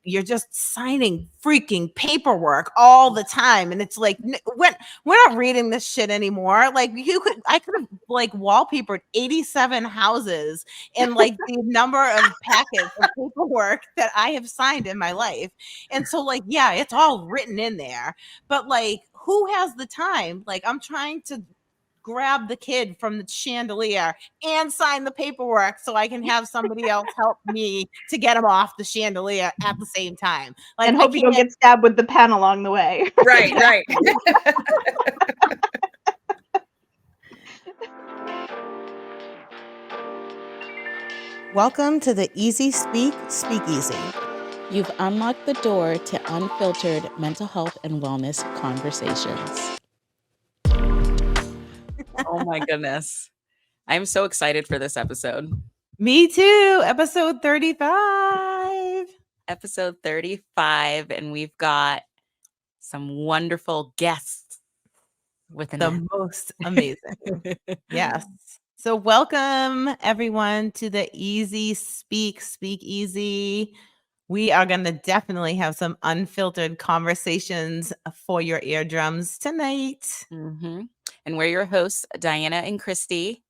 you're just signing freaking paperwork all the time. And it's like, when we're not reading this shit anymore. Like I could have like wallpapered 87 houses and like the number of packets of paperwork that I have signed in my life. And so like, yeah, it's all written in there, but like, who has the time? Like, I'm trying to grab the kid from the chandelier and sign the paperwork so I can have somebody else help me to get him off the chandelier at the same time. Like, and hope you don't get stabbed with the pen along the way. Right, right. Welcome to the Easy Speak Speakeasy. You've unlocked the door to unfiltered mental health and wellness conversations. Oh my goodness. I'm so excited for this episode. Me too. Episode 35. Episode 35. And we've got some wonderful guests with the most amazing. Yes. So welcome everyone to the Easy Speakeasy. We are going to definitely have some unfiltered conversations for your eardrums tonight. Mm-hmm. And we're your hosts, Dahyana and Kristi,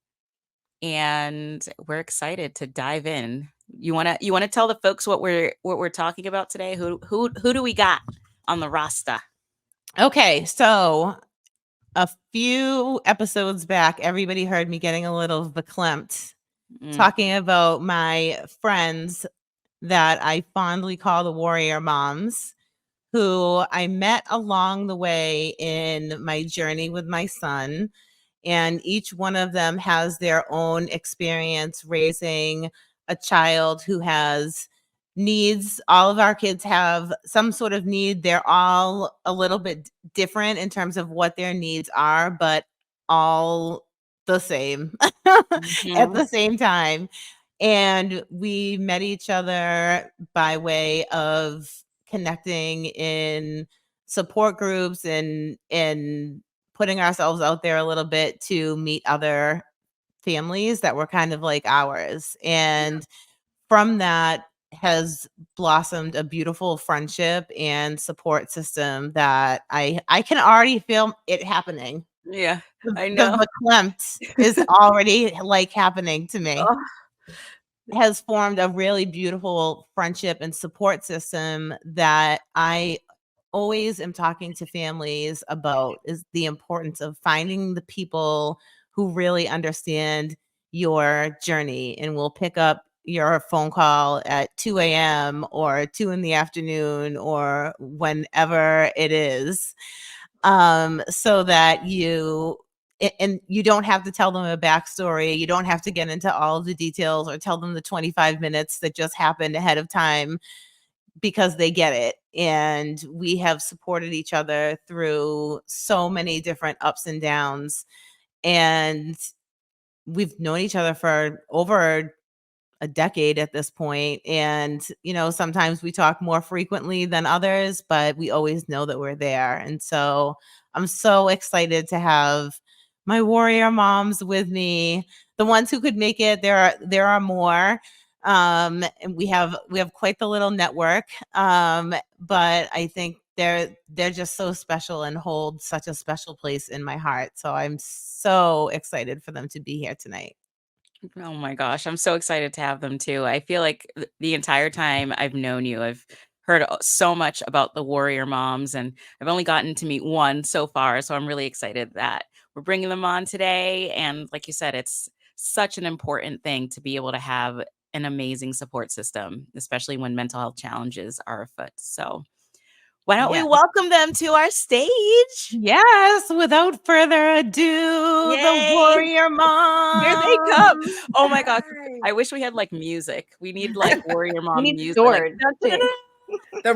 and we're excited to dive in. You wanna tell the folks what we're talking about today? Who do we got on the roster? Okay, so a few episodes back, everybody heard me getting a little verklempt talking about my friends that I fondly call the warrior moms, who I met along the way in my journey with my son. And each one of them has their own experience raising a child who has needs. All of our kids have some sort of need. They're all a little bit different in terms of what their needs are, but all the same at the same time. And we met each other by way of connecting in support groups and putting ourselves out there a little bit to meet other families that were kind of like ours. And from that has blossomed a beautiful friendship and support system that I can already feel it happening. Yeah, I know. The verklempt is already like happening to me. Oh. Has formed a really beautiful friendship and support system that I always am talking to families about, is the importance of finding the people who really understand your journey and will pick up your phone call at 2 a.m. or 2 in the afternoon or whenever it is, so that you don't have to tell them a backstory. You don't have to get into all of the details or tell them the 25 minutes that just happened ahead of time, because they get it. And we have supported each other through so many different ups and downs. And we've known each other for over a decade at this point. And, sometimes we talk more frequently than others, but we always know that we're there. And so I'm so excited to have my warrior moms with me, the ones who could make it. There are more. And we have quite the little network. But I think they're just so special and hold such a special place in my heart. So I'm so excited for them to be here tonight. Oh my gosh, I'm so excited to have them too. I feel like the entire time I've known you, I've heard so much about the warrior moms, and I've only gotten to meet one so far. So I'm really excited that we're bringing them on today. And like you said, it's such an important thing to be able to have an amazing support system, especially when mental health challenges are afoot. So why don't we welcome them to our stage? Yes, without further ado, Yay! The warrior mom. Here they come. Oh my gosh. I wish we had like music. We need like warrior mom music. Sword. Like, the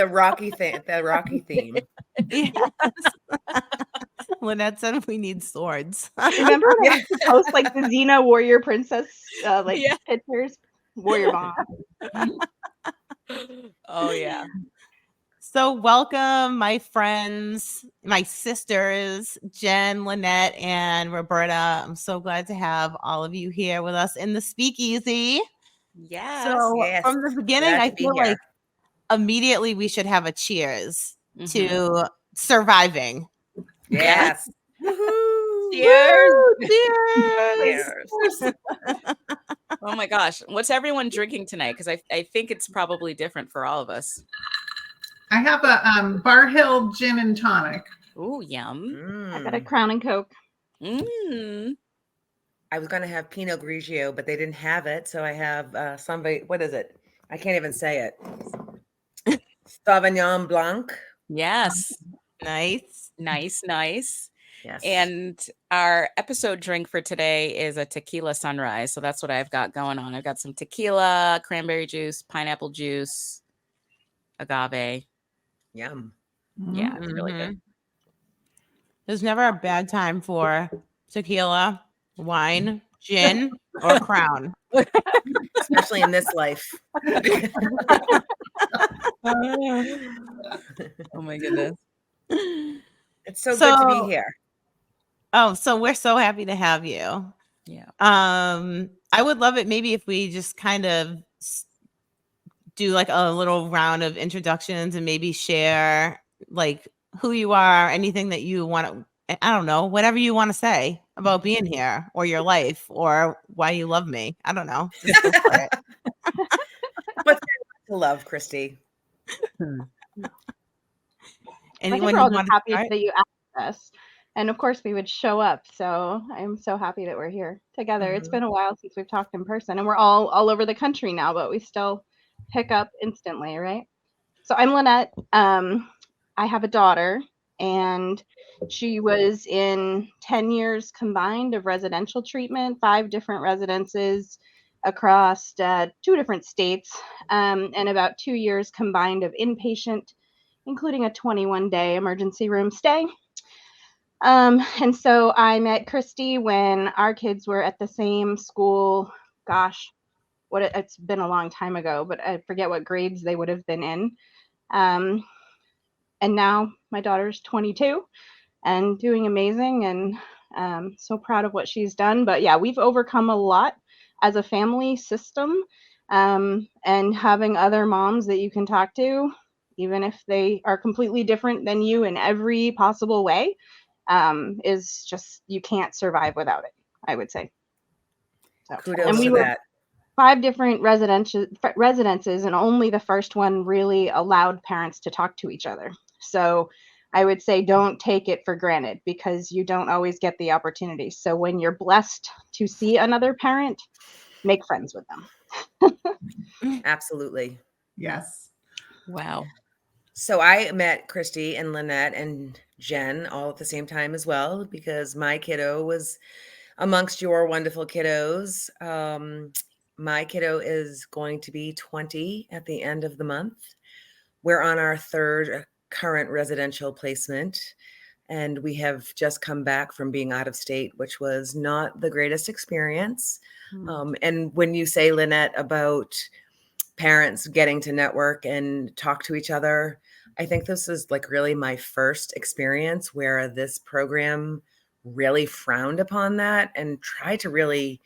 Rocky theme. Yes. Linette said we need swords. Remember when I used to post like the Xena warrior princess pictures? Warrior mom. Oh yeah. So welcome, my friends, my sisters, Jen, Linette, and Roberta. I'm so glad to have all of you here with us in the speakeasy. Yes. So from the beginning, I feel like immediately we should have a cheers Mhm. to surviving. Yes. Woohoo. Cheers. Woo, cheers. Cheers. Oh my gosh. What's everyone drinking tonight? Because I think it's probably different for all of us. I have a Bar Hill gin and tonic. Ooh, yum. I got a Crown and Coke. I was going to have Pinot Grigio, but they didn't have it. So I have somebody, what is it? I can't even say it. Sauvignon Blanc. Yes. Nice. Nice. Yes. And our episode drink for today is a tequila sunrise. So that's what I've got going on. I've got some tequila, cranberry juice, pineapple juice, agave. Yum. Yeah, it's really good. There's never a bad time for tequila, wine, gin, or Crown. Especially in this life. Oh my goodness. It's so good to be here. Oh, so we're so happy to have you. Yeah. I would love it maybe if we just kind of do like a little round of introductions and maybe share like who you are, anything that you want to, I don't know, whatever you want to say about being here or your life or why you love me. I don't know. Just go for it. What's there to love, Kristi? I Anyone think we're you all want just to happy start? that you asked us. And of course we would show up. So I'm so happy that we're here together. It's been a while since we've talked in person, and we're all over the country now, but we still pick up instantly, right? So I'm Linette. I have a daughter, and she was in 10 years combined of residential treatment, 5 different residences across 2 different states, and about 2 years combined of inpatient, including a 21-day emergency room stay. And so I met Kristi when our kids were at the same school. Gosh, it's been a long time ago, but I forget what grades they would have been in. And now my daughter's 22 and doing amazing, and so proud of what she's done. But yeah, we've overcome a lot as a family system, and having other moms that you can talk to, even if they are completely different than you in every possible way, is just, you can't survive without it, I would say. So, Kudos and we to were that. 5 different residences, and only the first one really allowed parents to talk to each other. So I would say don't take it for granted, because you don't always get the opportunity. So when you're blessed to see another parent, make friends with them. Absolutely. Yes. Wow. So I met Kristi and Linette and Jen all at the same time as well, because my kiddo was amongst your wonderful kiddos. My kiddo is going to be 20 at the end of the month. We're on our 3rd current residential placement, and we have just come back from being out of state, which was not the greatest experience. And when you say, Linette, about parents getting to network and talk to each other, I think this is like really my first experience where this program really frowned upon that and tried to really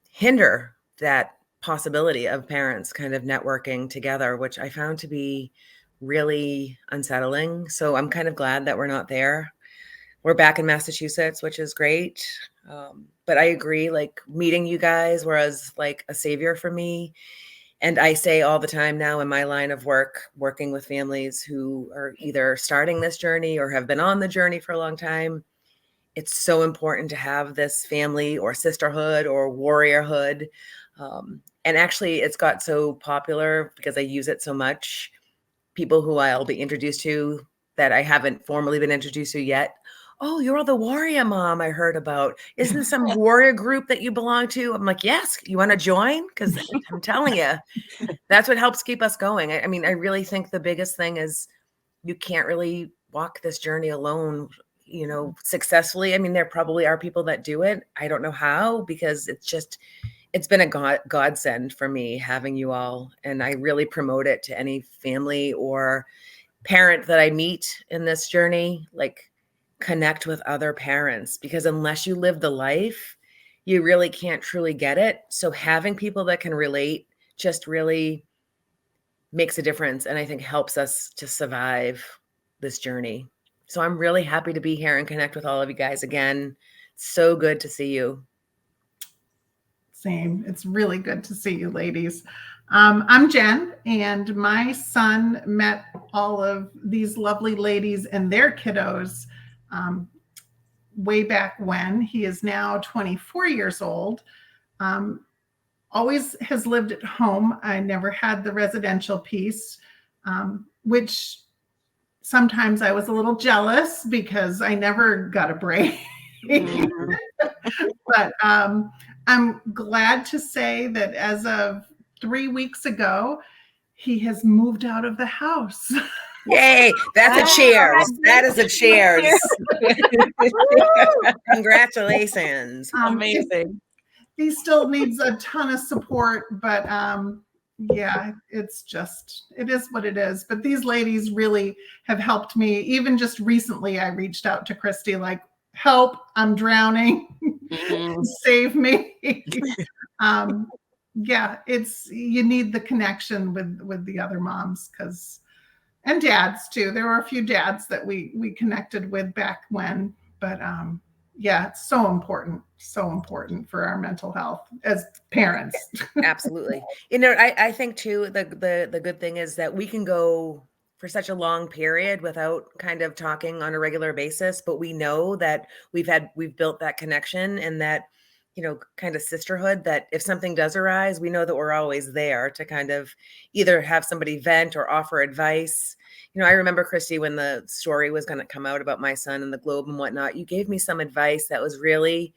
hinder that possibility of parents kind of networking together, which I found to be really unsettling. So I'm kind of glad that we're not there. We're back in Massachusetts, which is great. But I agree, like meeting you guys was like a savior for me. And I say all the time now in my line of work, working with families who are either starting this journey or have been on the journey for a long time, it's so important to have this family or sisterhood or warriorhood. And actually, it's got so popular because I use it so much. People who I'll be introduced to that I haven't formally been introduced to yet. Oh, you're the warrior mom I heard about. Isn't this some warrior group that you belong to? I'm like, yes. You want to join? Because I'm telling you, that's what helps keep us going. I mean, I really think the biggest thing is you can't really walk this journey alone, you know, successfully. I mean, there probably are people that do it. I don't know how, because it's been a godsend for me having you all. And I really promote it to any family or parent that I meet in this journey. Like, connect with other parents, because unless you live the life, you really can't truly get it. So having people that can relate just really makes a difference, and I think helps us to survive this journey. So I'm really happy to be here and connect with all of you guys again. So good to see you. Same. It's really good to see you, ladies. I'm Jen, and my son met all of these lovely ladies and their kiddos way back when. He is now 24 years old. Always has lived at home. I never had the residential piece, which sometimes I was a little jealous because I never got a break. But I'm glad to say that as of 3 weeks ago, he has moved out of the house. Yay! That's a cheers. That is a cheers. Congratulations. Amazing. He still needs a ton of support, but yeah, it is what it is. But these ladies really have helped me. Even just recently, I reached out to Kristi, like, help, I'm drowning. Save me. Yeah, you need the connection with the other moms, and dads too. There were a few dads that we connected with back when, but yeah, it's so important for our mental health as parents. Absolutely. I think too, the good thing is that we can go for such a long period without kind of talking on a regular basis, but we know that we've built that connection and that, kind of sisterhood, that if something does arise, we know that we're always there to kind of either have somebody vent or offer advice. I remember, Kristi, when the story was going to come out about my son and the globe and whatnot, you gave me some advice that was really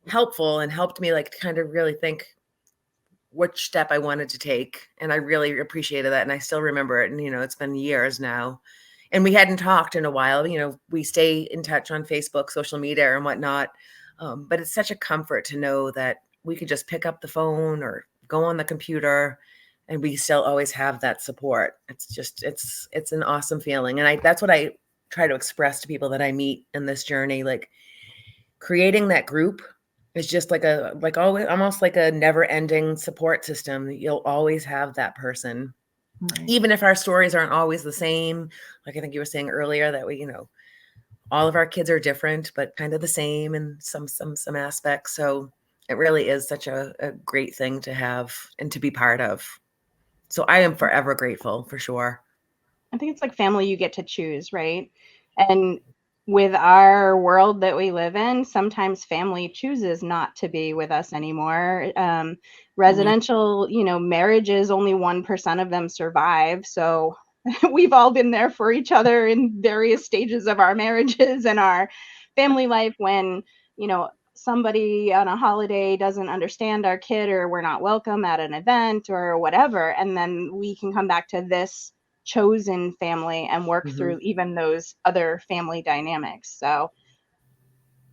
helpful and helped me like kind of really think which step I wanted to take. And I really appreciated that. And I still remember it. And, it's been years now. And we hadn't talked in a while. We stay in touch on Facebook, social media and whatnot. But it's such a comfort to know that we could just pick up the phone or go on the computer and we still always have that support. It's an awesome feeling. And that's what I try to express to people that I meet in this journey. Like, creating that group is just always almost like a never-ending support system. You'll always have that person. Right. Even if our stories aren't always the same. Like I think you were saying earlier that we, all of our kids are different, but kind of the same in some aspects. So it really is such a great thing to have and to be part of. So I am forever grateful, for sure. I think it's like family you get to choose, right? And with our world that we live in, sometimes family chooses not to be with us anymore. Residential, marriages, only 1% of them survive. So we've all been there for each other in various stages of our marriages and our family life when, somebody on a holiday doesn't understand our kid or we're not welcome at an event or whatever. And then we can come back to this chosen family and work through even those other family dynamics. So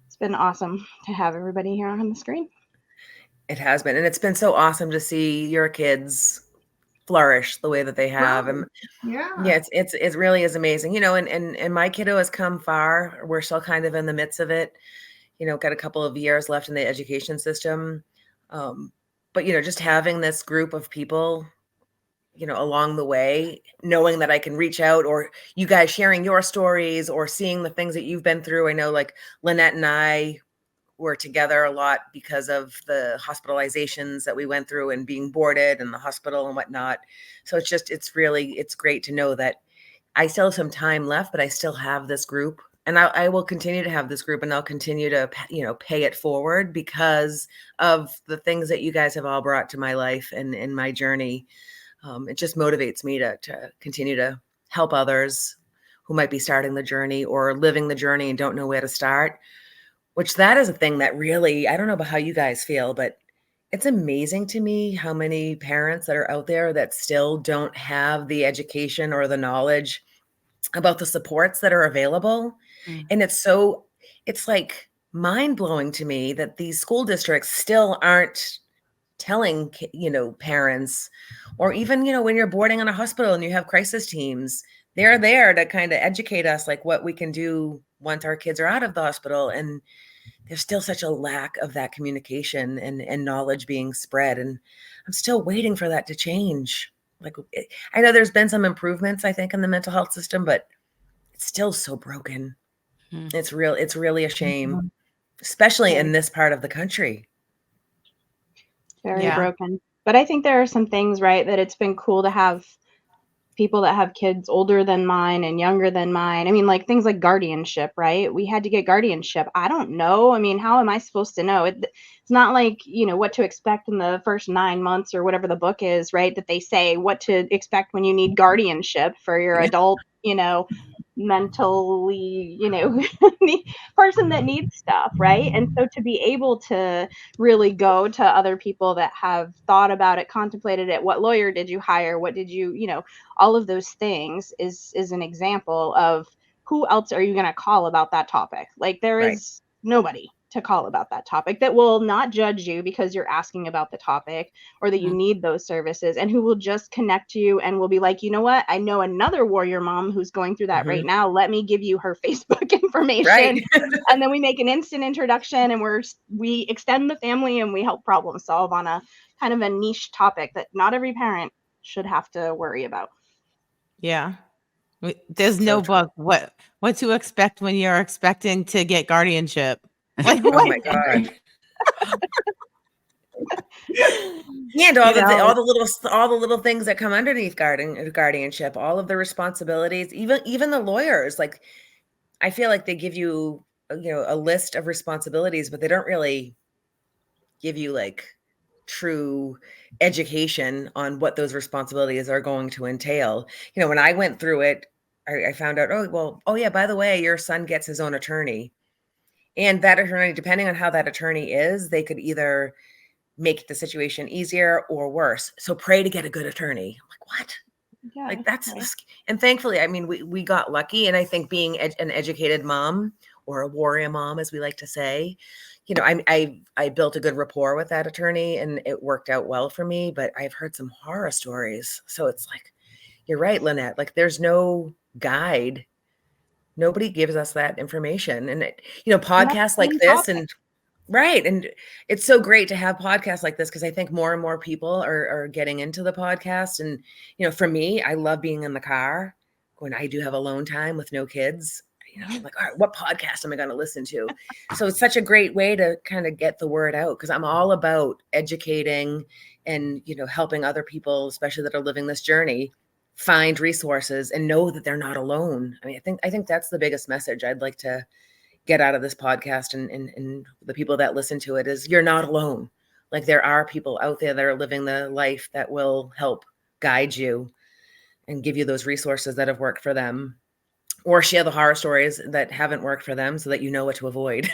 it's been awesome to have everybody here on the screen. It has been. And it's been so awesome to see your kids flourish the way that they have. Wow. Yeah, it really is amazing. And my kiddo has come far. We're still kind of in the midst of it. Got a couple of years left in the education system. But just having this group of people, along the way, knowing that I can reach out, or you guys sharing your stories or seeing the things that you've been through. I know like Linette and I were together a lot because of the hospitalizations that we went through and being boarded in the hospital and whatnot. So it's great to know that I still have some time left, but I still have this group, and I will continue to have this group, and I'll continue to, pay it forward because of the things that you guys have all brought to my life and in my journey. It just motivates me to continue to help others who might be starting the journey or living the journey and don't know where to start, which that is a thing that really, I don't know about how you guys feel, but it's amazing to me how many parents that are out there that still don't have the education or the knowledge about the supports that are available. And it's like mind-blowing to me that these school districts still aren't telling, parents, or even, when you're boarding in a hospital and you have crisis teams, they're there to kind of educate us like what we can do once our kids are out of the hospital. And there's still such a lack of that communication and knowledge being spread. And I'm still waiting for that to change. Like, I know there's been some improvements, I think, in the mental health system, but it's still so broken. Mhm. It's really a shame, Mhm. especially Very, in this part of the country. very Yeah. broken. But I think there are some things, right, that it's been cool to have people that have kids older than mine and younger than mine. I mean, like things like guardianship, right? We had to get guardianship. I don't know. I mean, how am I supposed to know? It's not like, what to expect in the first 9 months or whatever the book is, right? That they say what to expect when you need guardianship for your Yeah. adult, mentally, person that needs stuff, right? And so to be able to really go to other people that have thought about it, contemplated it, what lawyer did you hire? What did you, all of those things is an example of who else are you going to call about that topic? Like there Right. is nobody to call about that topic that will not judge you because you're asking about the topic or that you Mhm. need those services, and who will just connect you and will be like, you know what, I know another warrior mom who's going through that right Mhm. now. Let me give you her Facebook Right. information. And then we make an instant introduction and we extend the family and we help problem solve on a kind of a niche topic that not every parent should have to worry about. Yeah. There's So no true. book. What to expect when you're expecting to get guardianship? Like Oh what? my God. And You know, all the little things that come underneath guardianship, all of the responsibilities, even the lawyers. Like, I feel like they give you, a list of responsibilities, but they don't really give you like true education on what those responsibilities are going to entail. When I went through it, I found out, oh yeah, by the way, your son gets his own attorney. And that attorney, depending on how that attorney is, they could either make the situation easier or worse. So pray to get a good attorney. I'm like, what? Yeah, Like that's right. and thankfully, I mean, we got lucky, and I think being an educated mom, or a warrior mom, as we like to say, I built a good rapport with that attorney, and it worked out well for me. But I've heard some horror stories, so it's like, you're right, Linette. Like there's no guide. Nobody gives us that information, and And that's podcasts the like main this, topic. and right. And it's so great to have podcasts like this, because I think more and more people are getting into the podcast. And, for me, I love being in the car when I do have alone time with no kids. I'm like, all right, what podcast am I going to listen to? So it's such a great way to kind of get the word out, because I'm all about educating and, helping other people, especially that are living this journey, find resources and know that they're not alone. I mean, I think that's the biggest message I'd like to get out of this podcast, and the people that listen to it, is you're not alone. Like there are people out there that are living the life that will help guide you and give you those resources that have worked for them, or share the horror stories that haven't worked for them so that you know what to avoid.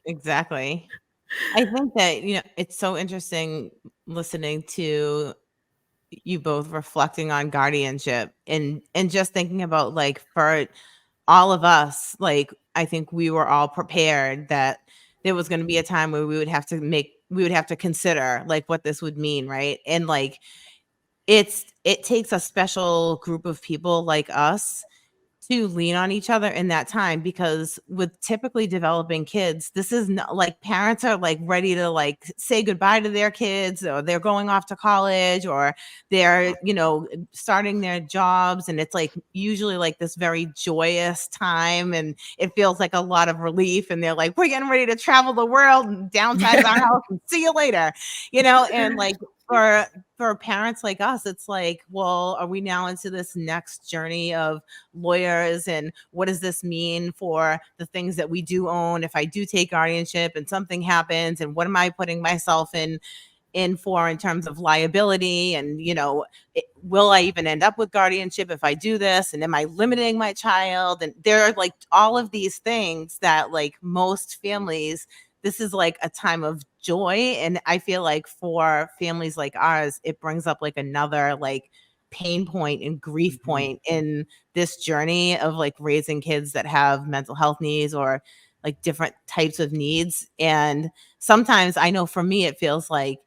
exactly. I think that, it's so interesting listening to you both reflecting on guardianship and just thinking about, like, for all of us, like, I think we were all prepared that there was going to be a time where we would have to consider, like, what this would mean, right? And like it takes a special group of people like us to lean on each other in that time, because with typically developing kids, this is not like parents are like ready to like say goodbye to their kids, or they're going off to college, or they're, starting their jobs. And it's like usually like this very joyous time, and it feels like a lot of relief. And they're like, we're getting ready to travel the world and downsize our house and see you later, and like for parents like us, it's like, well, are we now into this next journey of lawyers, and what does this mean for the things that we do own if I do take guardianship and something happens, and what am I putting myself in for in terms of liability, and will I even end up with guardianship if I do this, and am I limiting my child? And there are like all of these things that, like, most families, this is like a time of joy. And I feel like for families like ours, it brings up like another like pain point and grief point in this journey of like raising kids that have mental health needs, or like different types of needs. And sometimes I know for me, it feels like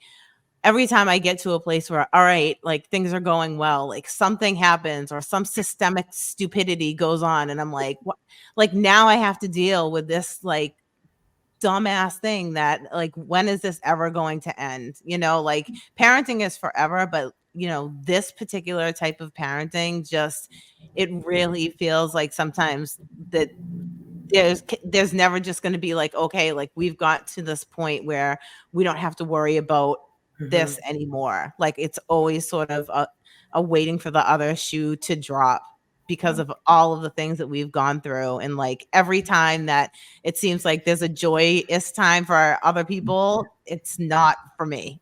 every time I get to a place where, all right, like things are going well, like something happens or some systemic stupidity goes on. And I'm like, what? Like now I have to deal with this like dumbass thing that, like, when is this ever going to end? Like parenting is forever, but this particular type of parenting, just, it really feels like sometimes that there's never just going to be like, okay, like we've got to this point where we don't have to worry about this anymore. Like it's always sort of a waiting for the other shoe to drop because of all of the things that we've gone through. And like every time that it seems like there's a joyous time for other people, it's not for me.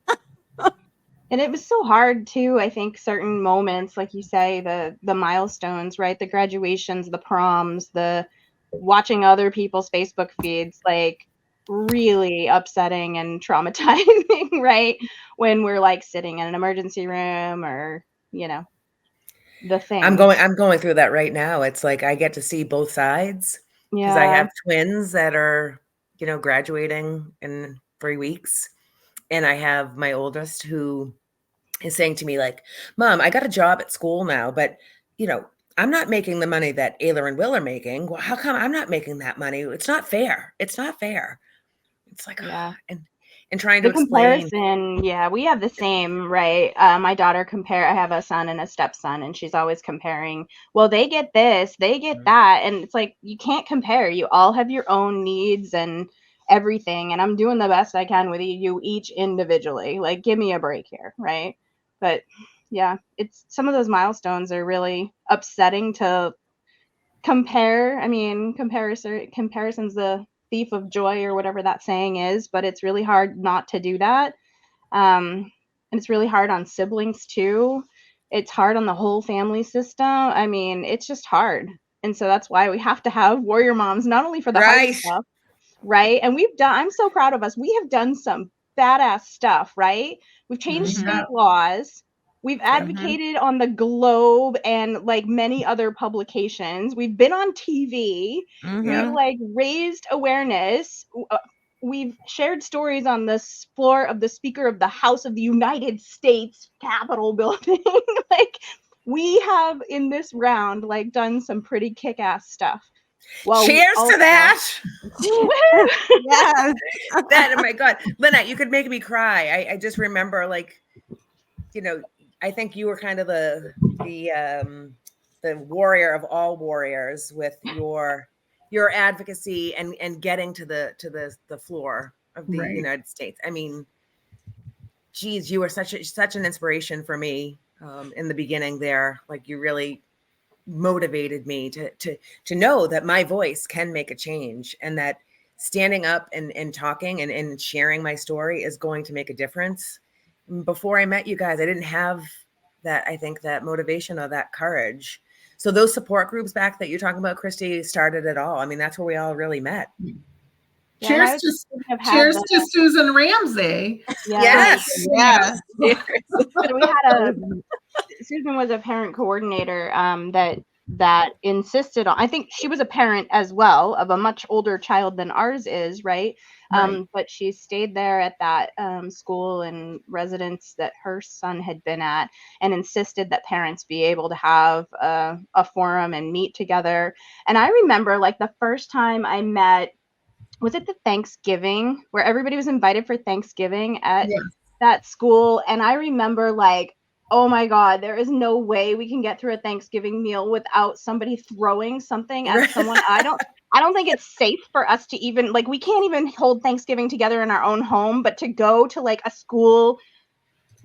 And it was so hard too. I think certain moments, like you say, the milestones, right? The graduations, the proms, the watching other people's Facebook feeds, like really upsetting and traumatizing, right? When we're like sitting in an emergency room or, the thing. I'm going through that right now. It's like I get to see both sides because I have twins that are, graduating in 3 weeks. And I have my oldest who is saying to me like, Mom, I got a job at school now, but I'm not making the money that Ayla and Will are making. Well, how come I'm not making that money? It's not fair. It's not fair. It's like, and trying to explain. Comparison, we have the same, right? My daughter I have a son and a stepson, and she's always comparing, well, they get this, they get that. And it's like, you can't compare. You all have your own needs and everything. And I'm doing the best I can with you each individually. Like, give me a break here, right? But it's some of those milestones are really upsetting to compare. I mean, comparison's the thief of joy or whatever that saying is, but it's really hard not to do that. And it's really hard on siblings too. It's hard on the whole family system. I mean, it's just hard. And so that's why we have to have warrior moms, not only for the hard stuff, right? And I'm so proud of us. We have done some badass stuff, right? We've changed state laws. We've advocated on the Globe and like many other publications. We've been on TV. We've like raised awareness. We've shared stories on the floor of the Speaker of the House of the United States Capitol building. Like we have in this round like done some pretty kick-ass stuff. Well, cheers to that. Yes. That, oh my God, Linette, you could make me cry. I just remember like, I think you were kind of the warrior of all warriors with your advocacy and getting to the floor of the United States. I mean, geez, you were such an inspiration for me in the beginning there. Like you really motivated me to know that my voice can make a change and that standing up and talking and sharing my story is going to make a difference. Before I met you guys, I didn't have that, I think, that motivation or that courage. So those support groups back that you're talking about, Kristi, started it all. I mean, that's where we all really met. Cheers to Susan Ramsey. Yes. So Susan was a parent coordinator that insisted on, I think she was a parent as well of a much older child than ours is, right? But she stayed there at that school and residence that her son had been at and insisted that parents be able to have a forum and meet together. And I remember like the first time I met, was it the Thanksgiving where everybody was invited for Thanksgiving at that school? And I remember like, oh my God, there is no way we can get through a Thanksgiving meal without somebody throwing something at someone. I don't think it's safe for us to even, like, we can't even hold Thanksgiving together in our own home, but to go to like a school,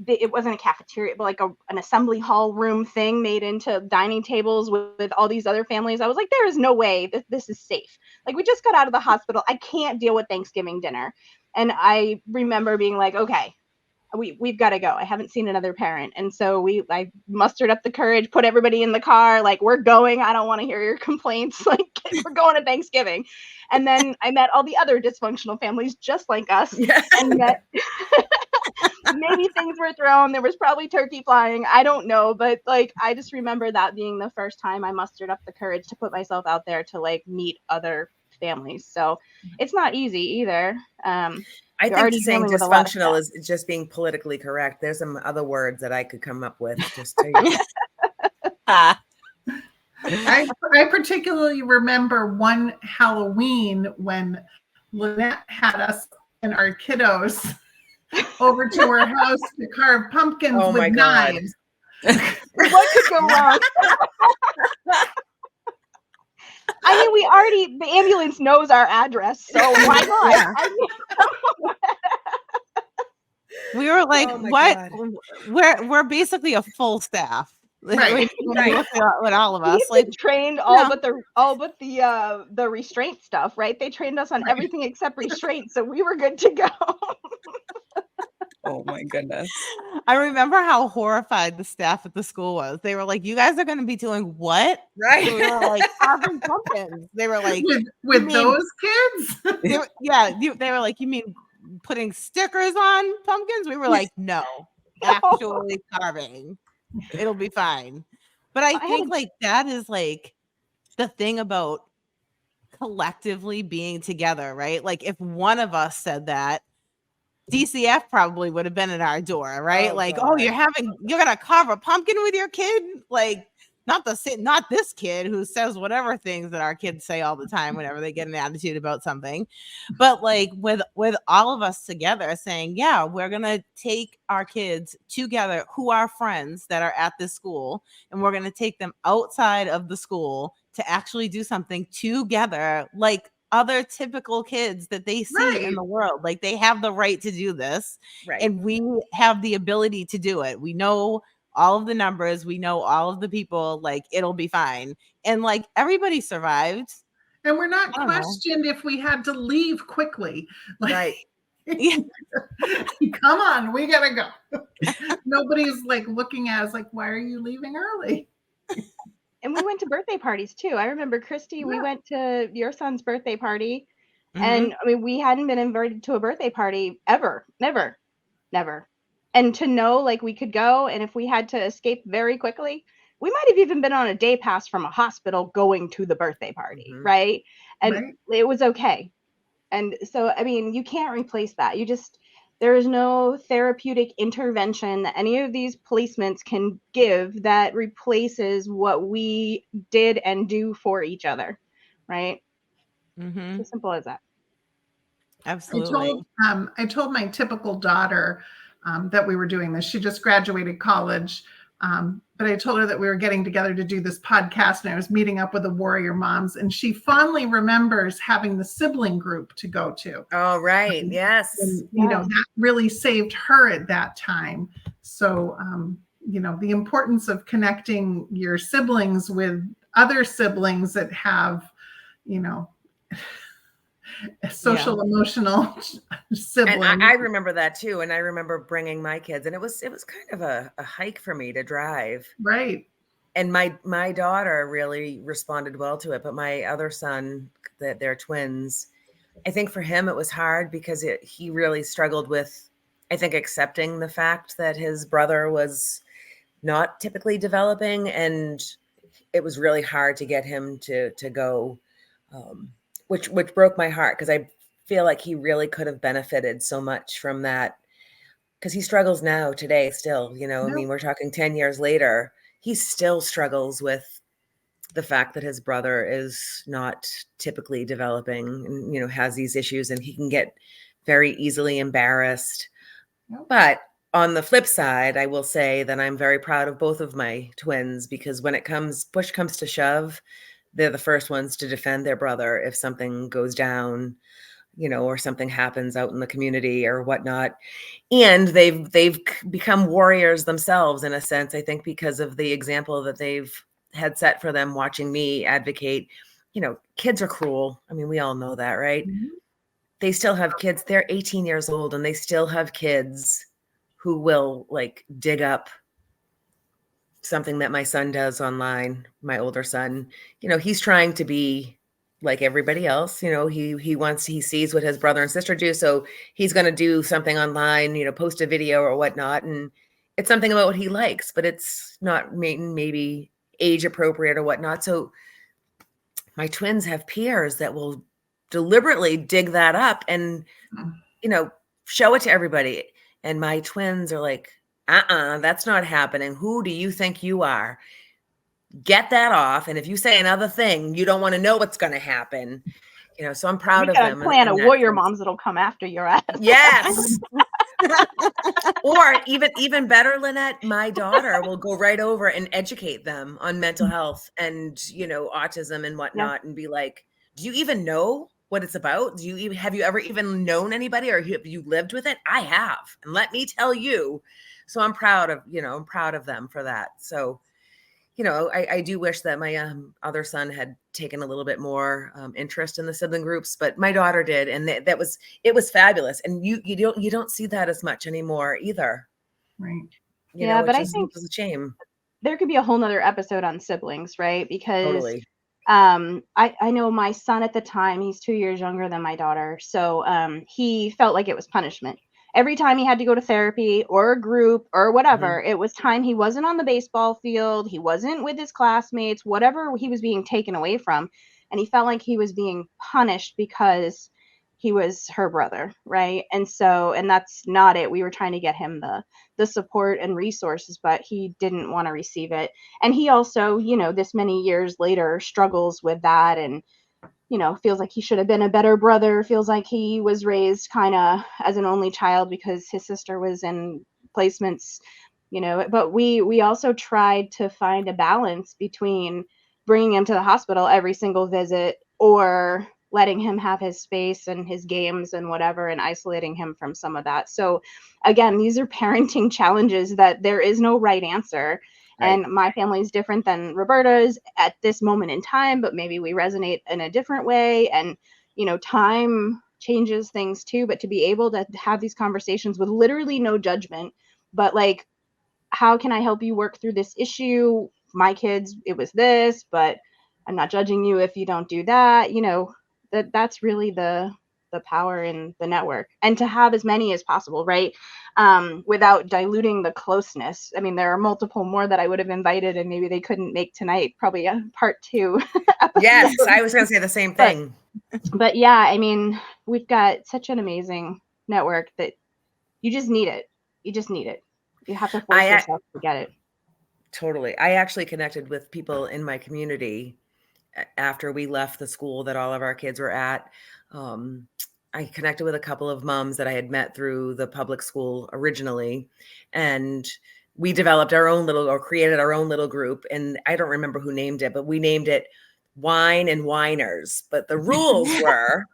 it wasn't a cafeteria, but like an assembly hall room thing made into dining tables with all these other families. I was like, there is no way that this is safe. Like we just got out of the hospital. I can't deal with Thanksgiving dinner. And I remember being like, okay, we've got to go. I haven't seen another parent. And so I mustered up the courage, put everybody in the car, like, we're going. I don't want to hear your complaints. Like, we're going to Thanksgiving. And then I met all the other dysfunctional families just like us. And met maybe things were thrown. There was probably turkey flying. I don't know. But like, I just remember that being the first time I mustered up the courage to put myself out there to like meet other families. So it's not easy either. I think saying dysfunctional is just being politically correct. There's some other words that I could come up with just to I particularly remember one Halloween when Linette had us and our kiddos over to her house to carve pumpkins with knives. What could go wrong? I mean, the ambulance knows our address, so why not? Yeah. We were like, Oh my what? God. We're basically a full staff. Right. When you look at all of us, We've like, been trained you all know. but the restraint stuff, right? They trained us on Right. everything except restraint, so we were good to go. Oh my goodness. I remember how horrified the staff at the school was. They were like, "You guys are going to be doing what?" Right. And we were like, "Carving pumpkins." They were like, With mean- those kids? they were like, "You mean putting stickers on pumpkins?" We were like, "No, actually carving. It'll be fine." But I think like that is like the thing about collectively being together, right? Like if one of us said that, DCF probably would have been at our door, right? Oh, like, God. oh, you're gonna carve a pumpkin with your kid? Like, not this kid who says whatever things that our kids say all the time whenever they get an attitude about something. But like with all of us together saying, yeah, we're gonna take our kids together who are friends that are at this school, and we're gonna take them outside of the school to actually do something together, like other typical kids that they see in the world. Like they have the right to do this, Right. and we have the ability to do it. We know all of the numbers, we know all of the people, like it'll be fine. And like everybody survived. And we're not I don't know. questioned if we had to leave quickly. Like, Right. Yeah. come on, we gotta go. Nobody's like looking at us like, why are you leaving early? And we went to birthday parties too. I remember, Kristi, we went to your son's birthday party, Mhm. and I mean, we hadn't been invited to a birthday party ever, never. And to know like we could go, and if we had to escape very quickly, we might have even been on a day pass from a hospital going to the birthday party, Mhm. right? And Right. it was okay. And so, I mean, you can't replace that. There is no therapeutic intervention that any of these policemen can give that replaces what we did and do for each other, right? Mhm. It's as simple as that. Absolutely. I told my typical daughter that we were doing this. She just graduated college. But I told her that we were getting together to do this podcast, and I was meeting up with the warrior moms, and she fondly remembers having the sibling group to go to. Oh, right. Yes. And, you know, that really saved her at that time. So, you know, the importance of connecting your siblings with other siblings that have, you know, social emotional siblings. And I remember that too. And I remember bringing my kids, and it was kind of a hike for me to drive. Right. And my daughter really responded well to it, but my other son, that they're twins, I think for him it was hard because he really struggled with, I think, accepting the fact that his brother was not typically developing, and it was really hard to get him to go, which broke my heart, because I feel like he really could have benefited so much from that, because he struggles now today still, you know. I mean, we're talking 10 years later, he still struggles with the fact that his brother is not typically developing and, you know, has these issues, and he can get very easily embarrassed. But on the flip side, I will say that I'm very proud of both of my twins, because when push comes to shove, they're the first ones to defend their brother if something goes down, you know, or something happens out in the community or whatnot. And they've become warriors themselves, in a sense, I think, because of the example that they've had set for them, watching me advocate. You know, kids are cruel. I mean, we all know that, right? Mm-hmm. They still have kids. They're 18 years old, and they still have kids who will like dig up something that my son does online. My older son, you know, he's trying to be like everybody else. You know, he sees what his brother and sister do, so he's going to do something online, you know, post a video or whatnot, and it's something about what he likes, but it's not maybe age appropriate or whatnot. So my twins have peers that will deliberately dig that up and, you know, show it to everybody. And my twins are like, that's not happening. Who do you think you are? Get that off. And if you say another thing, you don't want to know what's going to happen. You know, so I'm proud of them. Plan a warrior moms that'll come after your ass. Yes. Or even better, Linette, my daughter will go right over and educate them on mental health and, autism and Yeah. whatnot, and be like, do you even know what it's about? Have you ever even known anybody, or have you lived with it? I have. And let me tell you. So I'm proud of them for that. So, I do wish that my other son had taken a little bit more interest in the sibling groups, but my daughter did, and it was fabulous. And you don't see that as much anymore either. Right. Yeah, but I Which think is a shame. there could be a whole nother episode on siblings, right? Because Totally. I know my son at the time, he's 2 years younger than my daughter. So he felt like it was punishment. Every time he had to go to therapy or a group or whatever, it was time he wasn't on the baseball field, he wasn't with his classmates, whatever he was being taken away from. And he felt like he was being punished because he was her brother, right? And that's not it. We were trying to get him the support and resources, but he didn't want to receive it. And he also, this many years later struggles with that, and feels like he should have been a better brother, feels like he was raised kind of as an only child because his sister was in placements, but we also tried to find a balance between bringing him to the hospital every single visit, or letting him have his space and his games and whatever, and isolating him from some of that. So again, these are parenting challenges that there is no right answer. Right. And my family is different than Roberta's at this moment in time, but maybe we resonate in a different way. And, time changes things too. But to be able to have these conversations with literally no judgment, but like, how can I help you work through this issue? My kids, it was this, but I'm not judging you if you don't do that. That's really the power in the network, and to have as many as possible, right? Without diluting the closeness. I mean, there are multiple more that I would have invited, and maybe they couldn't make tonight, probably a part 2 episode. Yes, I was going to say the same thing. But yeah, I mean, we've got such an amazing network that you just need it. You just need it. You have to force yourself to get it. Totally. I actually connected with people in my community after we left the school that all of our kids were at. I connected with a couple of moms that I had met through the public school originally, and we developed created our own little group. And I don't remember who named it, but we named it Wine and Winers. But the rules were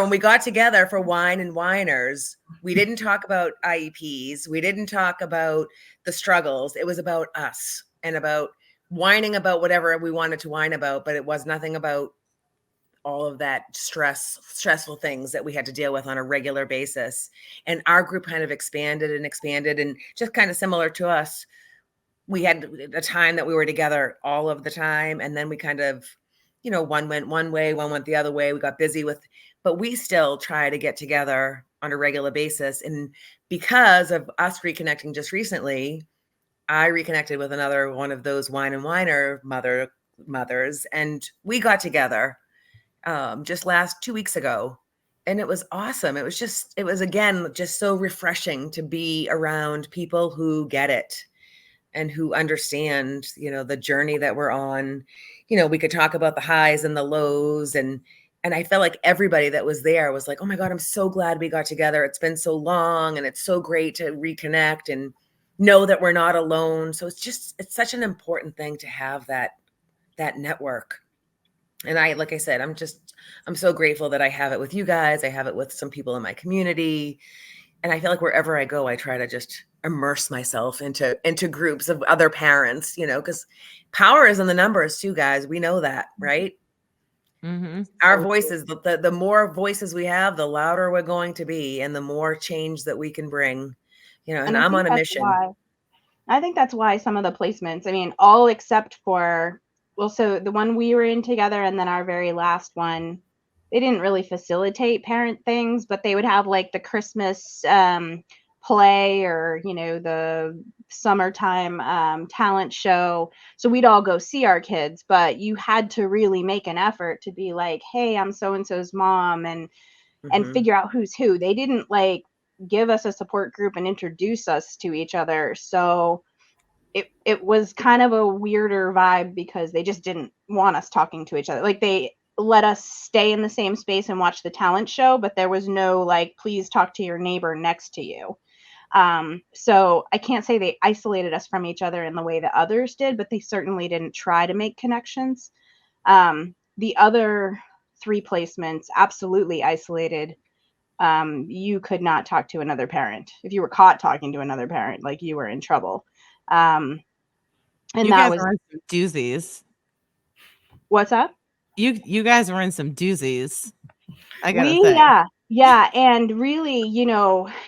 when we got together for Wine and Winers, we didn't talk about IEPs. We didn't talk about the struggles. It was about us and about whining about whatever we wanted to whine about, but it was nothing about all of that stressful things that we had to deal with on a regular basis. And our group kind of expanded, and just kind of similar to us. We had a time that we were together all of the time. And then we kind of, one went one way, one went the other way. We got busy but we still try to get together on a regular basis. And because of us reconnecting just recently, I reconnected with another one of those Wine and Winer mothers, and we got together just 2 weeks ago, and it was awesome. It was again just so refreshing to be around people who get it and who understand, the journey that we're on. We could talk about the highs and the lows, and I felt like everybody that was there was like, oh my God, I'm so glad we got together. It's been so long, and it's so great to reconnect and know that we're not alone. So it's such an important thing to have that network. And like I said, I'm so grateful that I have it with you guys. I have it with some people in my community. And I feel like wherever I go, I try to just immerse myself into groups of other parents, because power is in the numbers too, guys. We know that, right? Mm-hmm. Our voices, the more voices we have, the louder we're going to be, and the more change that we can bring, and I'm on a mission. I think that's why some of the placements, I mean, all except for, well, so the one we were in together and then our very last one, they didn't really facilitate parent things, but they would have like the Christmas play, or, the summertime talent show. So we'd all go see our kids, but you had to really make an effort to be like, hey, I'm so-and-so's mom, and figure out who's who. They didn't like give us a support group and introduce us to each other. So it was kind of a weirder vibe because they just didn't want us talking to each other. Like they let us stay in the same space and watch the talent show, but there was no like, please talk to your neighbor next to you. So I can't say they isolated us from each other in the way that others did, but they certainly didn't try to make connections. The other 3 placements absolutely isolated. You could not talk to another parent. If you were caught talking to another parent, like, you were in trouble. And You that guys was are in some doozies. what's up? You guys were in some doozies. I gotta say. Yeah, and really,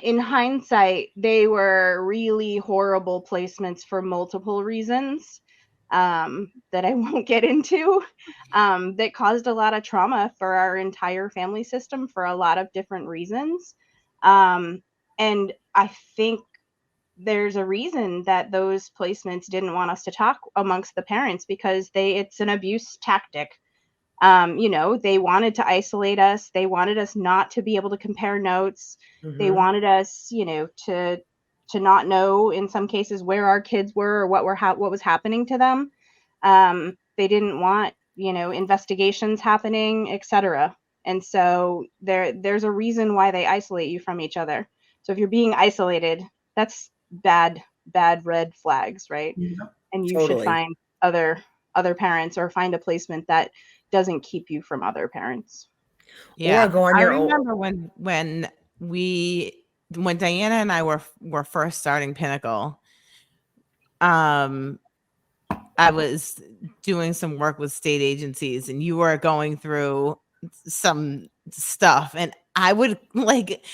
in hindsight, they were really horrible placements for multiple reasons that I won't get into, that caused a lot of trauma for our entire family system for a lot of different reasons. And I think there's a reason that those placements didn't want us to talk amongst the parents, because it's an abuse tactic. They wanted to isolate us. They wanted us not to be able to compare notes. They wanted us, to not know, in some cases, where our kids were or what was happening to them. They didn't want, investigations happening, etc. And so there's a reason why they isolate you from each other. So if you're being isolated, that's bad red flags, right? Yeah. And you should Totally. find other parents, or find a placement that doesn't keep you from other parents. Yeah, Or go on I your own. remember when Diana and I were first starting Pinnacle. I was doing some work with state agencies, and you were going through some stuff, and I would like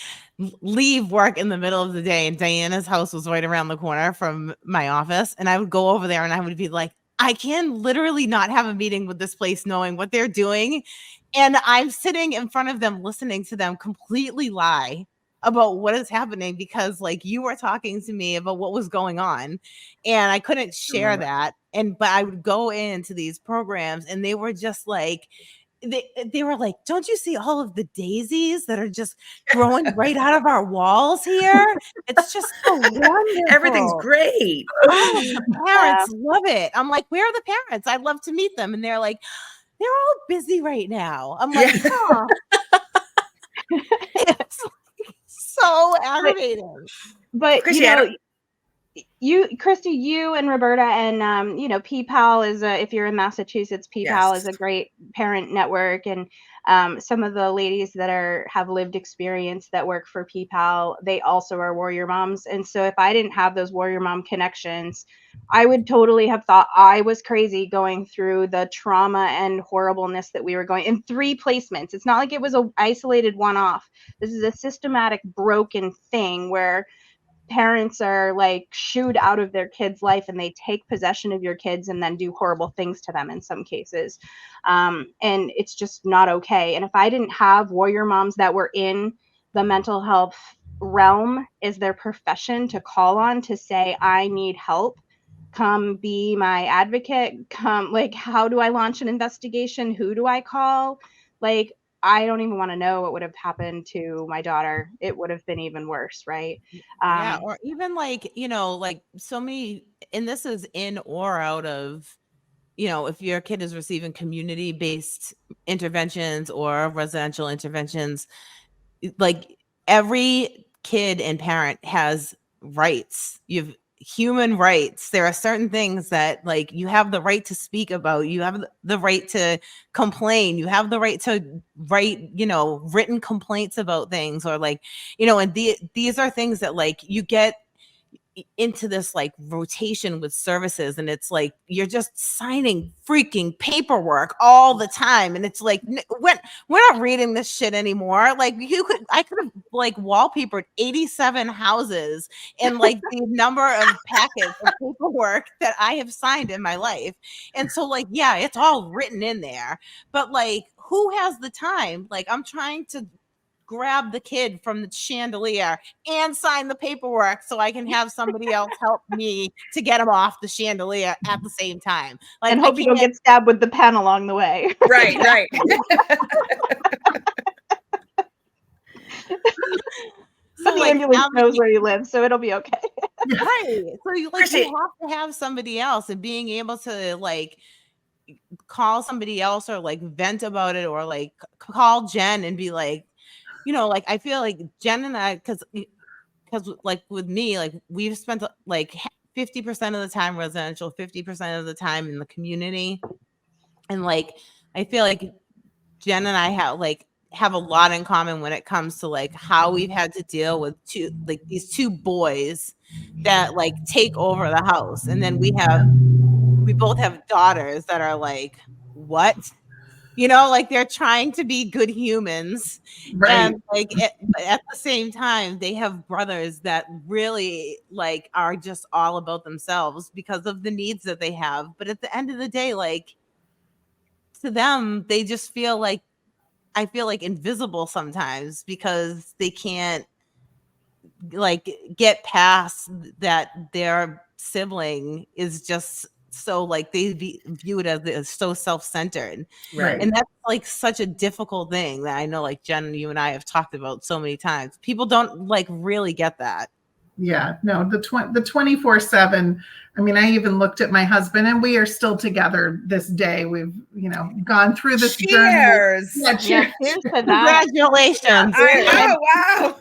leave work in the middle of the day, and Diana's house was right around the corner from my office, and I would go over there and I would be like, I can literally not have a meeting with this place knowing what they're doing, and I'm sitting in front of them listening to them completely lie about what is happening, because like you were talking to me about what was going on, and I couldn't share that. But I would go into these programs, and they were just like, they were like, don't you see all of the daisies that are just growing right out of our walls here? It's just so wonderful. Everything's great. All of the parents love it. I'm like, where are the parents? I'd love to meet them. And they're like, they're all busy right now. I'm like, huh. It's so aggravating. But Kristi, Kristi, you and Roberta, and PPAL is if you're in Massachusetts, PPAL is a great parent network, and some of the ladies that have lived experience that work for PPAL, they also are warrior moms. And so if I didn't have those warrior mom connections, I would totally have thought I was crazy going through the trauma and horribleness that we were going in 3 placements. It's not like it was a isolated one-off. This is a systematic broken thing where parents are like shooed out of their kids' life, and they take possession of your kids and then do horrible things to them in some cases. And it's just not okay. And if I didn't have warrior moms that were in the mental health realm as their profession to call on to say, I need help, come be my advocate, come, like, how do I launch an investigation? Who do I call? Like, I don't even want to know what would have happened to my daughter. It would have been even worse, right? Yeah, or even like, like so many, and this is in or out of, if your kid is receiving community-based interventions or residential interventions, like every kid and parent has rights. You have human rights. There are certain things that like you have the right to speak about. You have the right to complain. You have the right to write, written complaints about things, or like, and these are things that like you get into this like rotation with services, and it's like you're just signing freaking paperwork all the time, and it's like when we're not reading this shit anymore. Like I could have like wallpapered 87 houses and like the number of packets of paperwork that I have signed in my life. And so like, yeah, it's all written in there, but like who has the time? Like I'm trying to grab the kid from the chandelier and sign the paperwork so I can have somebody else help me to get him off the chandelier at the same time. Like, and hope you don't get stabbed with the pen along the way. Right. So the ambulance knows where you live, so it'll be okay. Right. So you have to have somebody else, and being able to like call somebody else or like vent about it, or like call Jen and be like, like I feel like Jen and I, because like with me, like we've spent like 50% of the time residential, 50% of the time in the community. And like, I feel like Jen and I have a lot in common when it comes to like how we've had to deal with these two boys that like take over the house. And then we both have daughters that are like, what? Like they're trying to be good humans. Right. And like but at the same time, they have brothers that really like are just all about themselves because of the needs that they have. But at the end of the day, like to them, they just feel like, I feel like invisible sometimes because they can't like get past that their sibling is just so like they view it as so self-centered. Right. And that's like such a difficult thing that I know like Jen, you and I have talked about so many times. People don't like really get that. Yeah, no, the 24/7. I mean, I even looked at my husband, and we are still together this day. We've, gone through this journey. Cheers. Yeah, cheers. Cheers to that. Congratulations. I know. Wow.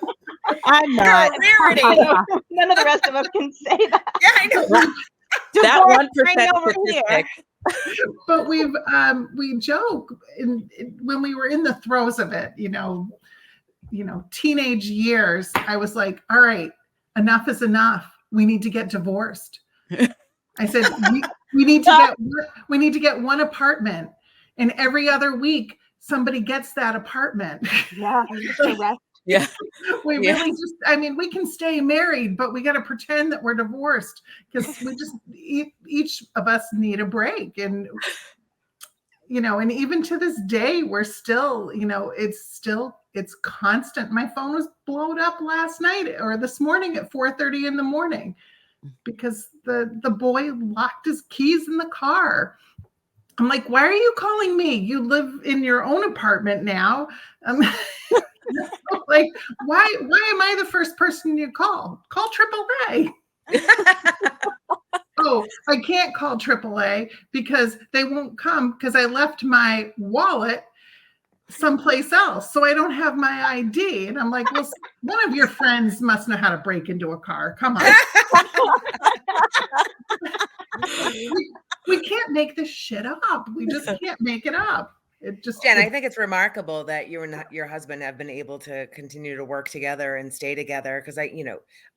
I'm You're not. a rarity. None of the rest of us can say that. Yeah, I know. That Divorce 1% train over statistic. But we joke when we were in the throes of it, teenage years. I was like, all right, enough is enough. We need to get divorced. I said, we need to get one apartment, and every other week somebody gets that apartment. Yeah, the rest. Yeah. We really just, I mean, we can stay married, but we got to pretend that we're divorced because we just, each of us need a break. And, and even to this day, we're still, it's constant. My phone was blown up last night or this morning at 4:30 in the morning because the boy locked his keys in the car. I'm like, why are you calling me? You live in your own apartment now. Like, why am I the first person you call? Call AAA. Oh, I can't call AAA because they won't come because I left my wallet someplace else. So I don't have my ID. And I'm like, well, one of your friends must know how to break into a car. Come on. We can't make this shit up. We just can't make it up. Jen, I think it's remarkable that you and your husband have been able to continue to work together and stay together. Because I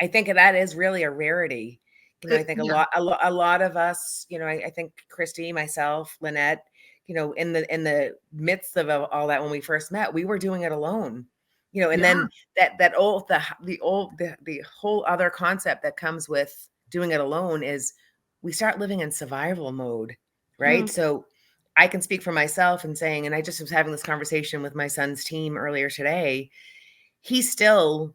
think that is really a rarity. I think a lot of us, I think Kristi, myself, Linette, in the midst of all that, when we first met, we were doing it alone, and then the whole other concept that comes with doing it alone is we start living in survival mode, right? Mm. So I can speak for myself and saying, and I just was having this conversation with my son's team earlier today. He still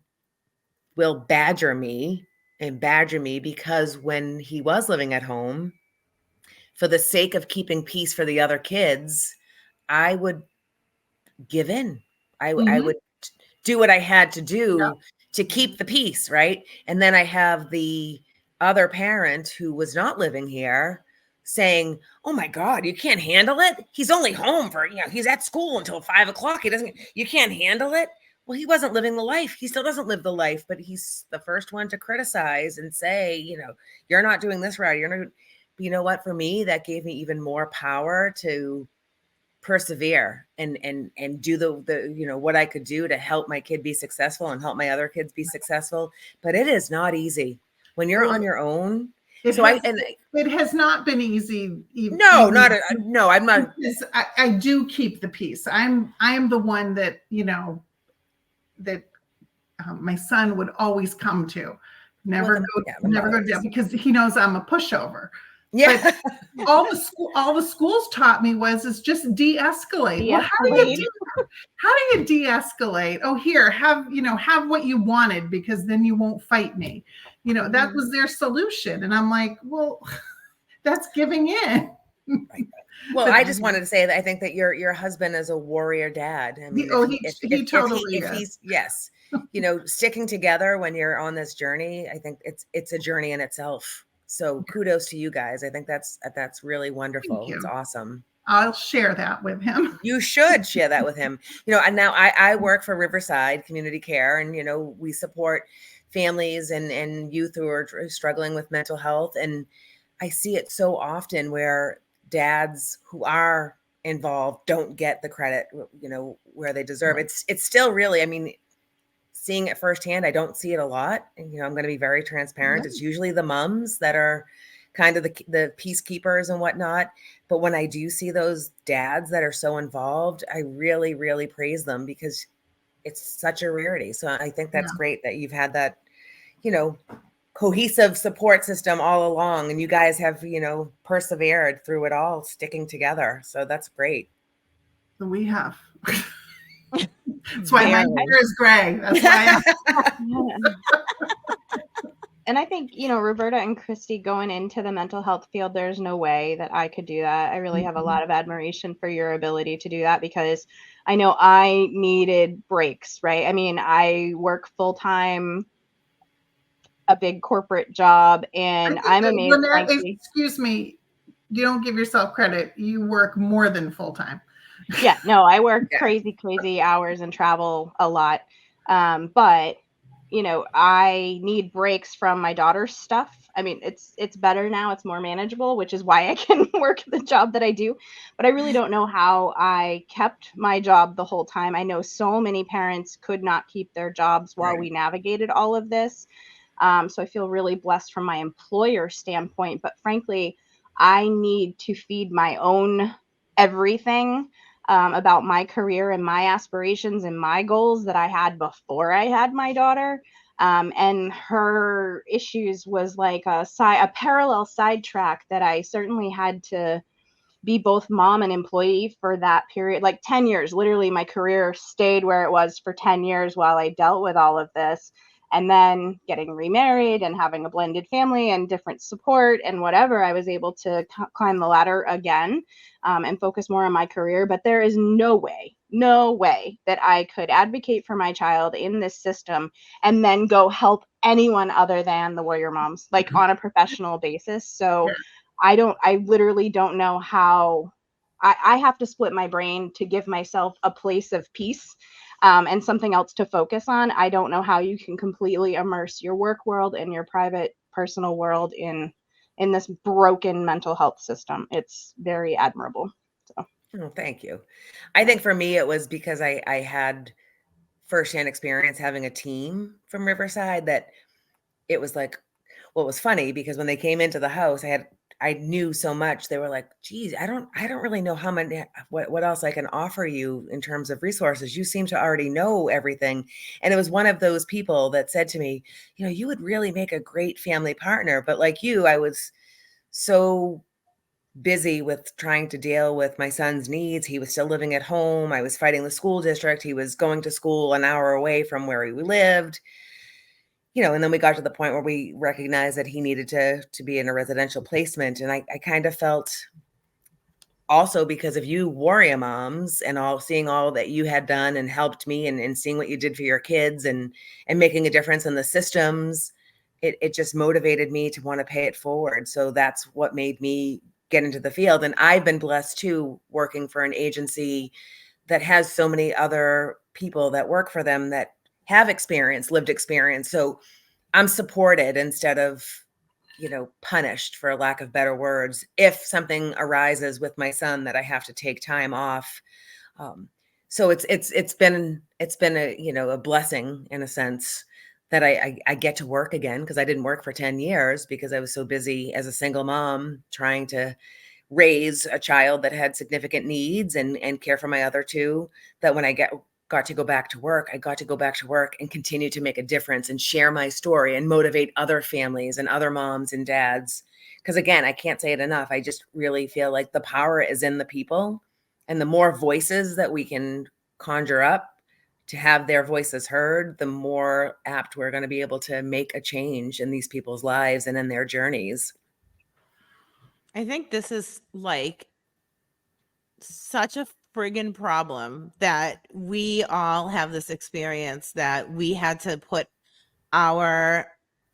will badger me because when he was living at home, for the sake of keeping peace for the other kids, I would give in. I would do what I had to do to keep the peace, right? And then I have the other parent who was not living here saying, oh my God, you can't handle it. He's only home for, he's at school until 5 o'clock. You can't handle it. Well, he wasn't living the life. He still doesn't live the life, but he's the first one to criticize and say, you're not doing this right. But you know what? For me, that gave me even more power to persevere and do the what I could do to help my kid be successful and help my other kids be successful. But it is not easy when you're on your own. It has not been easy. No, I'm not. I do keep the peace. I am the one that, that my son would always come to. Never go down because he knows I'm a pushover. Yeah. But all the schools taught me is just de-escalate. Well, how do you de-escalate? Oh, here, have what you wanted because then you won't fight me. That was their solution. And I'm like, well, that's giving in. Right. Well, I just wanted to say that I think that your husband is a warrior dad. I mean, he totally is. Yes. Sticking together when you're on this journey, I think it's a journey in itself. So kudos to you guys. I think that's really Thank wonderful. It's you. awesome. I'll share that with him. You should share that with him. And now I work for Riverside Community Care, and we support families and youth who are struggling with mental health. And I see it so often where dads who are involved don't get the credit, where they deserve. Right. It's still really, I mean, seeing it firsthand, I don't see it a lot. And, I'm going to be very transparent. It's usually the moms that are kind of the peacekeepers and whatnot. But when I do see those dads that are so involved, I really, really praise them because it's such a rarity. So I think that's great that you've had that, cohesive support system all along, and you guys have, persevered through it all, sticking together. So that's great. So we have. That's why my hair is gray. That's why. And I think, Roberta and Kristi going into the mental health field, there's no way that I could do that. I really have a lot of admiration for your ability to do that, because I know I needed breaks, right? I mean, I work full time, a big corporate job, and I'm amazed. Linette, excuse me, you don't give yourself credit. You work more than full time. Yeah, no, I work crazy hours and travel a lot. But I need breaks from my daughter's stuff. I mean, it's better now. It's more manageable, which is why I can work the job that I do. But I really don't know how I kept my job the whole time. I know so many parents could not keep their jobs while we navigated all of this. So I feel really blessed from my employer standpoint. But frankly, I need to feed my own everything about my career and my aspirations and my goals that I had before I had my daughter. And her issues was like a parallel sidetrack that I certainly had to be both mom and employee for that period, like 10 years. Literally, my career stayed where it was for 10 years while I dealt with all of this. And then getting remarried and having a blended family and different support and whatever, I was able to climb the ladder again and focus more on my career. But there is no way that I could advocate for my child in this system and then go help anyone other than the Warrior Moms, like on a professional basis. So I literally don't know how. I have to split my brain to give myself a place of peace and something else to focus on. I don't know how you can completely immerse your work world and your private personal world in this broken mental health system. It's very admirable. So. Oh, thank you. I think for me, it was because I had firsthand experience having a team from Riverside that it was like, well, it was funny because when they came into the house, I knew so much. They were like, geez, I don't really know how many, what else I can offer you in terms of resources. You seem to already know everything. And it was one of those people that said to me, you would really make a great family partner. But like you, I was so busy with trying to deal with my son's needs. He was still living at home. I was fighting the school district. He was going to school an hour away from where he lived. And then we got to the point where we recognized that he needed to be in a residential placement. And I kind of felt also because of you Warrior Moms and seeing all that you had done and helped me and seeing what you did for your kids and making a difference in the systems, it just motivated me to want to pay it forward. So that's what made me get into the field. And I've been blessed too, working for an agency that has so many other people that work for them that have lived experience. So I'm supported instead of, punished, for lack of better words, if something arises with my son that I have to take time off. So it's been a blessing in a sense that I get to work again, because I didn't work for 10 years because I was so busy as a single mom trying to raise a child that had significant needs and care for my other two, that when I got to go back to work, I got to go back to work and continue to make a difference and share my story and motivate other families and other moms and dads. Because again, I can't say it enough. I just really feel like the power is in the people, and the more voices that we can conjure up to have their voices heard, the more apt we're going to be able to make a change in these people's lives and in their journeys. I think this is like such a friggin' problem that we all have this experience that we had to put our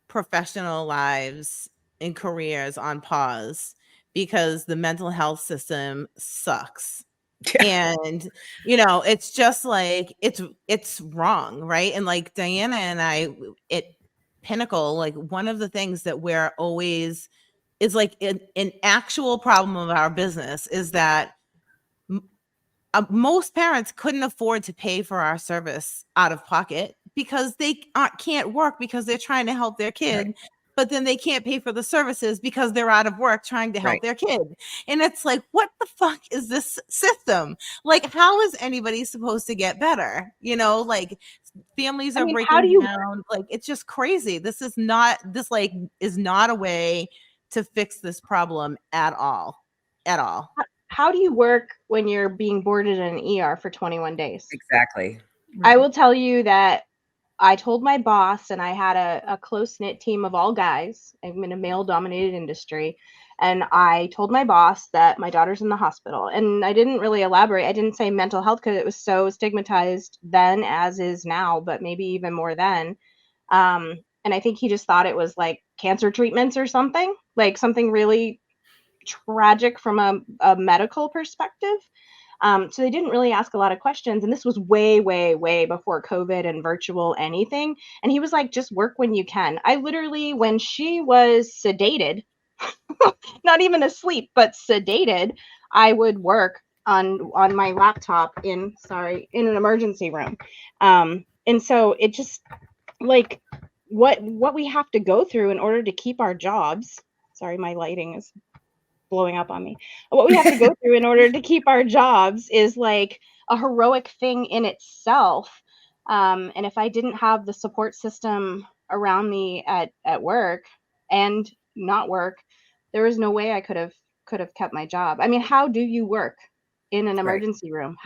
professional lives and careers on pause because the mental health system sucks. And it's just like it's wrong, right? And like Diana and I at Pinnacle, like one of the things that we're always is like an actual problem of our business is that most parents couldn't afford to pay for our service out of pocket because they can't work because they're trying to help their kid. Right. But then they can't pay for the services because they're out of work trying to help Right. their kid. And it's like, what the fuck is this system? Like, how is anybody supposed to get better? Like families are how do breaking you down. Like, it's just crazy. This is not a way to fix this problem at all. At all. how do you work when you're being boarded in an ER for 21 days? Exactly. I will tell you that I told my boss, and I had a close-knit team of all guys. I'm in a male-dominated industry. And I told my boss that my daughter's in the hospital. And I didn't really elaborate. I didn't say mental health because it was so stigmatized then as is now, but maybe even more then. And I think he just thought it was like cancer treatments or something, like something really tragic from a medical perspective. So they didn't really ask a lot of questions. And this was way, way, way before COVID and virtual anything. And he was like, just work when you can. I literally, when she was sedated, not even asleep, but sedated, I would work on my laptop in an emergency room. And so it just like what we have to go through in order to keep our jobs. Sorry, my lighting is blowing up on me. What we have to go through in order to keep our jobs is like a heroic thing in itself. And if I didn't have the support system around me at work and not work, there was no way I could have kept my job. I mean, how do you work in an emergency room?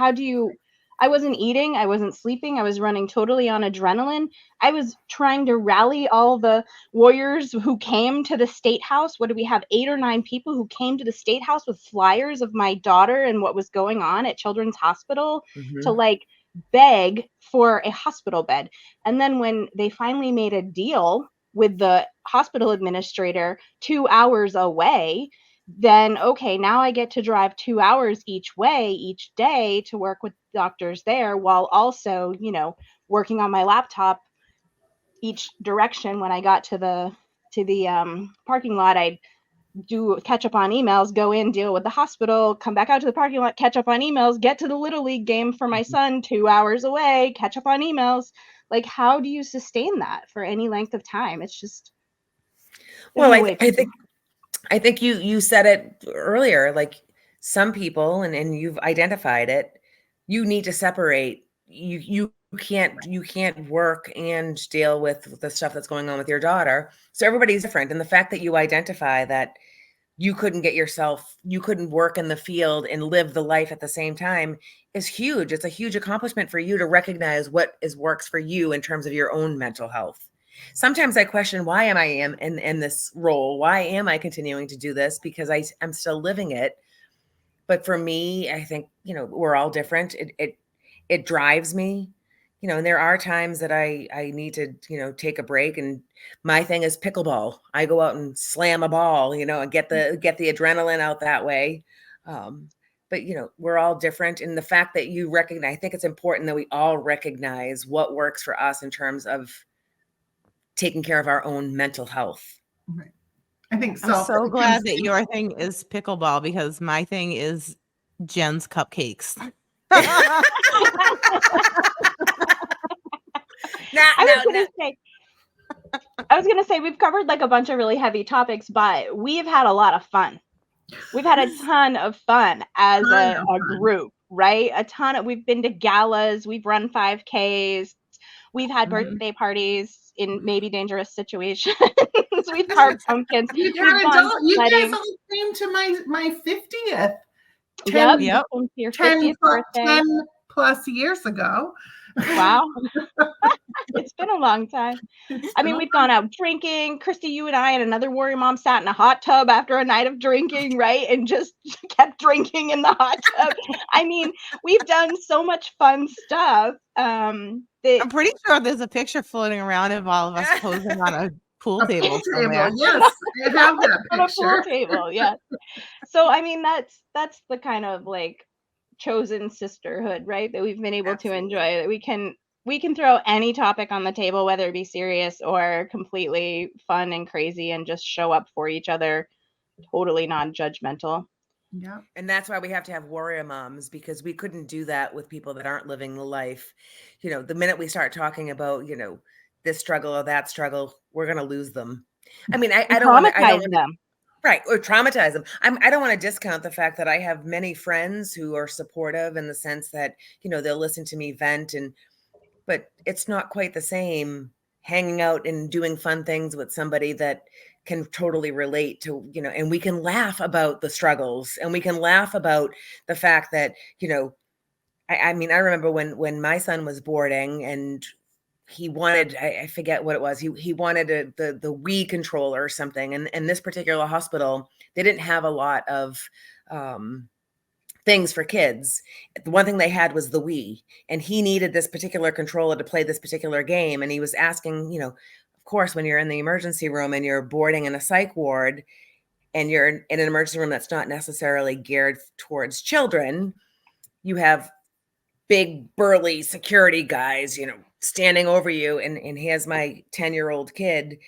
I wasn't eating, I wasn't sleeping, I was running totally on adrenaline. I was trying to rally all the warriors who came to the state house. What do we have? 8 or 9 people who came to the state house with flyers of my daughter and what was going on at Children's Hospital to like beg for a hospital bed. And then when they finally made a deal with the hospital administrator 2 hours away, then okay, now I get to drive 2 hours each way each day to work with doctors there while also, working on my laptop each direction. When I got to the parking lot, I'd do catch up on emails, go in, deal with the hospital, come back out to the parking lot, catch up on emails, get to the Little League game for my son 2 hours away, catch up on emails. Like, how do you sustain that for any length of time? It's just well, I think you said it earlier, like some people, and you've identified it, you need to separate. You can't work and deal with the stuff that's going on with your daughter. So everybody's different. And the fact that you identify that you couldn't work in the field and live the life at the same time is huge. It's a huge accomplishment for you to recognize what works for you in terms of your own mental health. Sometimes I question, why am I in this role? Why am I continuing to do this? Because I'm still living it. But for me, I think, we're all different. It drives me, and there are times that I need to, take a break. And my thing is pickleball. I go out and slam a ball, and get the adrenaline out that way. But, we're all different. And the fact that you recognize, I think it's important that we all recognize what works for us in terms of taking care of our own mental health. Right. I think so. I'm so glad that your thing is pickleball because my thing is Jen's cupcakes. I was gonna say we've covered like a bunch of really heavy topics, but we've had a lot of fun. We've had a ton of fun as a group, right? We've been to galas, we've run 5Ks, we've had birthday parties in maybe dangerous situations. We've carved pumpkins. You guys all came to my 50th. 10 Your 50th birthday. 10 plus years ago. Wow. It's been a long time. We've gone out drinking. Kristi, you and I and another warrior mom sat in a hot tub after a night of drinking, right? And just kept drinking in the hot tub. We've done so much fun stuff. I'm pretty sure there's a picture floating around of all of us posing on a pool A table pool somewhere. table, yes, I have that On a pool picture. table, yeah. So I mean, that's the kind of like chosen sisterhood, right? That we've been able to Absolutely. enjoy. That we can throw any topic on the table, whether it be serious or completely fun and crazy, and just show up for each other, totally non-judgmental. Yeah. And that's why we have to have warrior moms, because we couldn't do that with people that aren't living the life. You know, the minute we start talking about, you know, this struggle or that struggle, we're going to lose them. I mean, I And don't want to, traumatize them. right, or traumatize them. I don't want to discount the fact that I have many friends who are supportive in the sense that, you know, they'll listen to me vent, but it's not quite the same hanging out and doing fun things with somebody that can totally relate to, you know, and we can laugh about the struggles, and we can laugh about the fact that, you know, I mean, I remember when my son was boarding and he wanted, I forget what it was. He wanted the Wii controller or something. And this particular hospital, they didn't have a lot of things for kids. The one thing they had was the Wii, and he needed this particular controller to play this particular game. And he was asking, you know, of course, when you're in the emergency room and you're boarding in a psych ward and you're in an emergency room that's not necessarily geared towards children, you have big burly security guys, you know, standing over you. And here's my 10-year-old kid,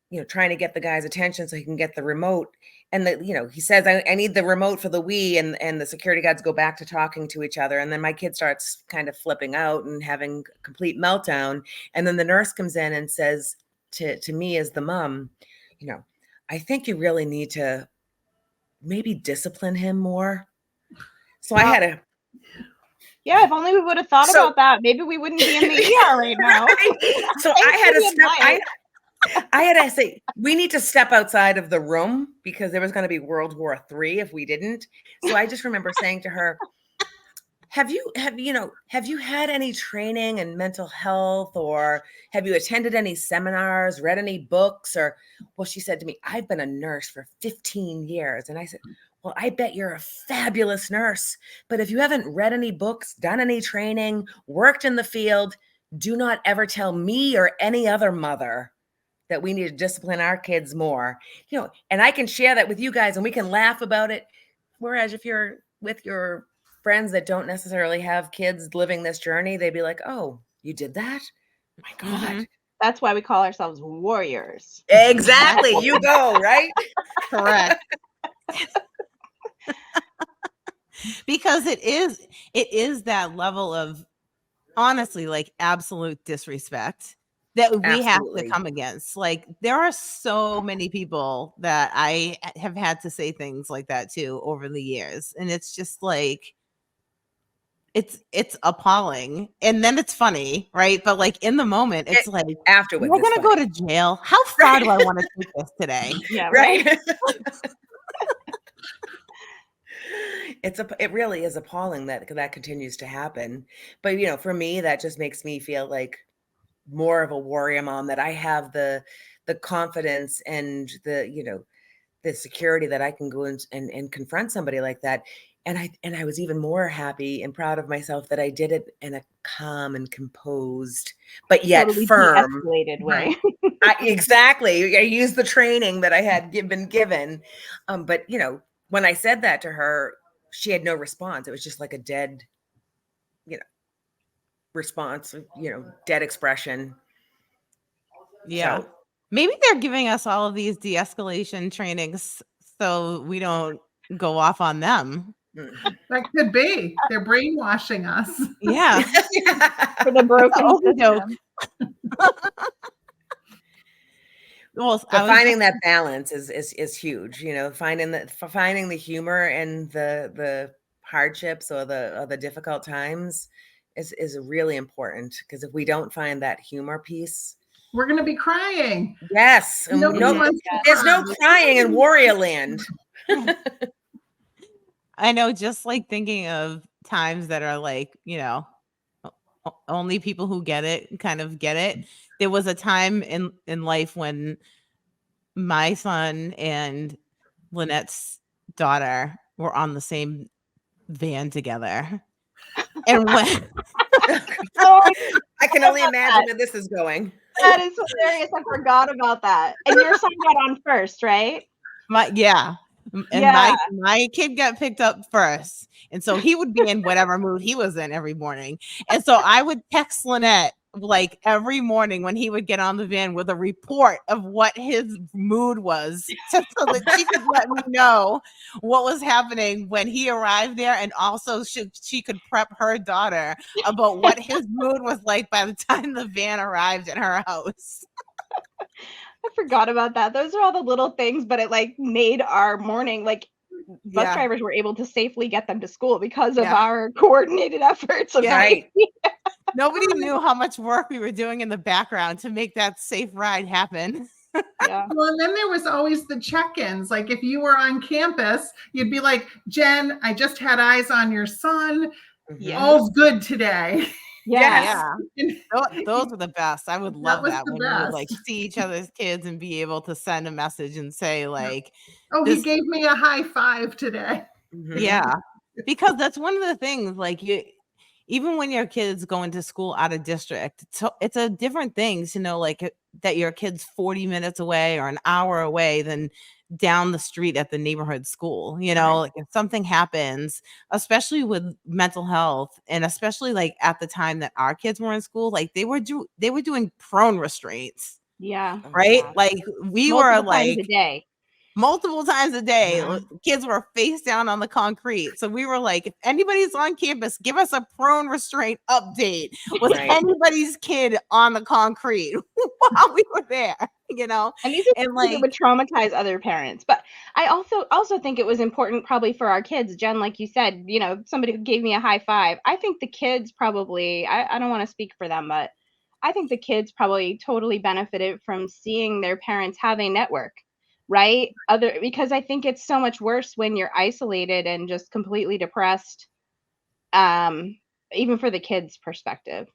you know, trying to get the guy's attention so he can get the remote. And you know, he says, I need the remote for the Wii. And the security guards go back to talking to each other. And then my kid starts kind of flipping out and having a complete meltdown. And then the nurse comes in and says to me as the mom, you know, I think you really need to maybe discipline him more. So I had a, Yeah, if only we would have thought about that, maybe we wouldn't be in the ER right now. right? So I had to step, I had to say, we need to step outside of the room because there was going to be World War III if we didn't. So I just remember saying to her, have you had any training in mental health, or have you attended any seminars, read any books? Or, well, she said to me, I've been a nurse for 15 years. And I said, well, I bet you're a fabulous nurse. But if you haven't read any books, done any training, worked in the field, do not ever tell me or any other mother that we need to discipline our kids more, you know, and I can share that with you guys and we can laugh about it. Whereas if you're with your friends that don't necessarily have kids living this journey, they'd be like, oh, you did that? My God. Mm-hmm. That's why we call ourselves warriors. Exactly. You go, right? Correct. Because it is that level of, honestly, like absolute disrespect that we have to Absolutely. come against. Like there are so many people that I have had to say things like that to over the years, and it's just like it's appalling, and then it's funny, right? But like in the moment, it's like, Afterwards, we're it's gonna go funny. to jail. How far do I want to take this today? Yeah, right. Right. It really is appalling that continues to happen. But you know, for me, that just makes me feel like more of a warrior mom, that I have the confidence and the, you know, the security that I can go and confront somebody like that. And I was even more happy and proud of myself that I did it in a calm and composed, but yet Totally firm. de-escalated way. Exactly. I used the training that I had been given. But you know, when I said that to her, she had no response. It was just like a dead, you know, response, you know, dead expression. Yeah. So, Maybe they're giving us all of these de-escalation trainings so we don't go off on them. That could be. They're brainwashing us. Yeah. For the broken Okey-doke. system. Well, but finding that balance is huge, you know, finding the humor and the hardships or the difficult times is really important, because if we don't find that humor piece, We're going to be crying. yes, and Nobody wants to there's no cry. crying in warrior land. I know, just like thinking of times that are like, you know, only people who get it kind of get it. There was a time in life when my son and Linette's daughter were on the same van together. And when Oh, I can only imagine where this is going. That is hilarious. I forgot about that. And your son got on first, right? And Yeah. my kid got picked up first. And so he would be in whatever mood he was in every morning. And so I would text Linette like every morning when he would get on the van with a report of what his mood was so that she could let me know what was happening when he arrived there. And also she could prep her daughter about what his mood was like by the time the van arrived at her house. I forgot about that. Those are all the little things, but it like made our morning, like bus drivers were able to safely get them to school because of our coordinated efforts. Right. Nobody knew how much work we were doing in the background to make that safe ride happen. Yeah. Well, and then there was always the check-ins. Like if you were on campus, you'd be like, Jen, I just had eyes on your son. Yeah. All's good today. Yes. Those were the best. I would love that when we would like best. see each other's kids and be able to send a message and say like, oh, he gave me a high five today. Yeah, because that's one of the things, like even when your kids go into school out of district, it's a different thing to know like that your kid's 40 minutes away or an hour away than down the street at the neighborhood school. Like if something happens, especially with mental health, and especially like at the time that our kids were in school, like they were doing prone restraints. Yeah. Right. Like we multiple were like times a day. multiple times a day. Kids were face down on the concrete. So we were like, if anybody's on campus, give us a prone restraint update. Was anybody's kid on the concrete while we were there? And these are things that would traumatize other parents. But I also think it was important probably for our kids. Jen, like you said, somebody gave me a high five. I think the kids probably, I don't want to speak for them, but I think the kids probably totally benefited from seeing their parents have a network. Right? Because I think it's so much worse when you're isolated and just completely depressed. Even for the kids' perspective.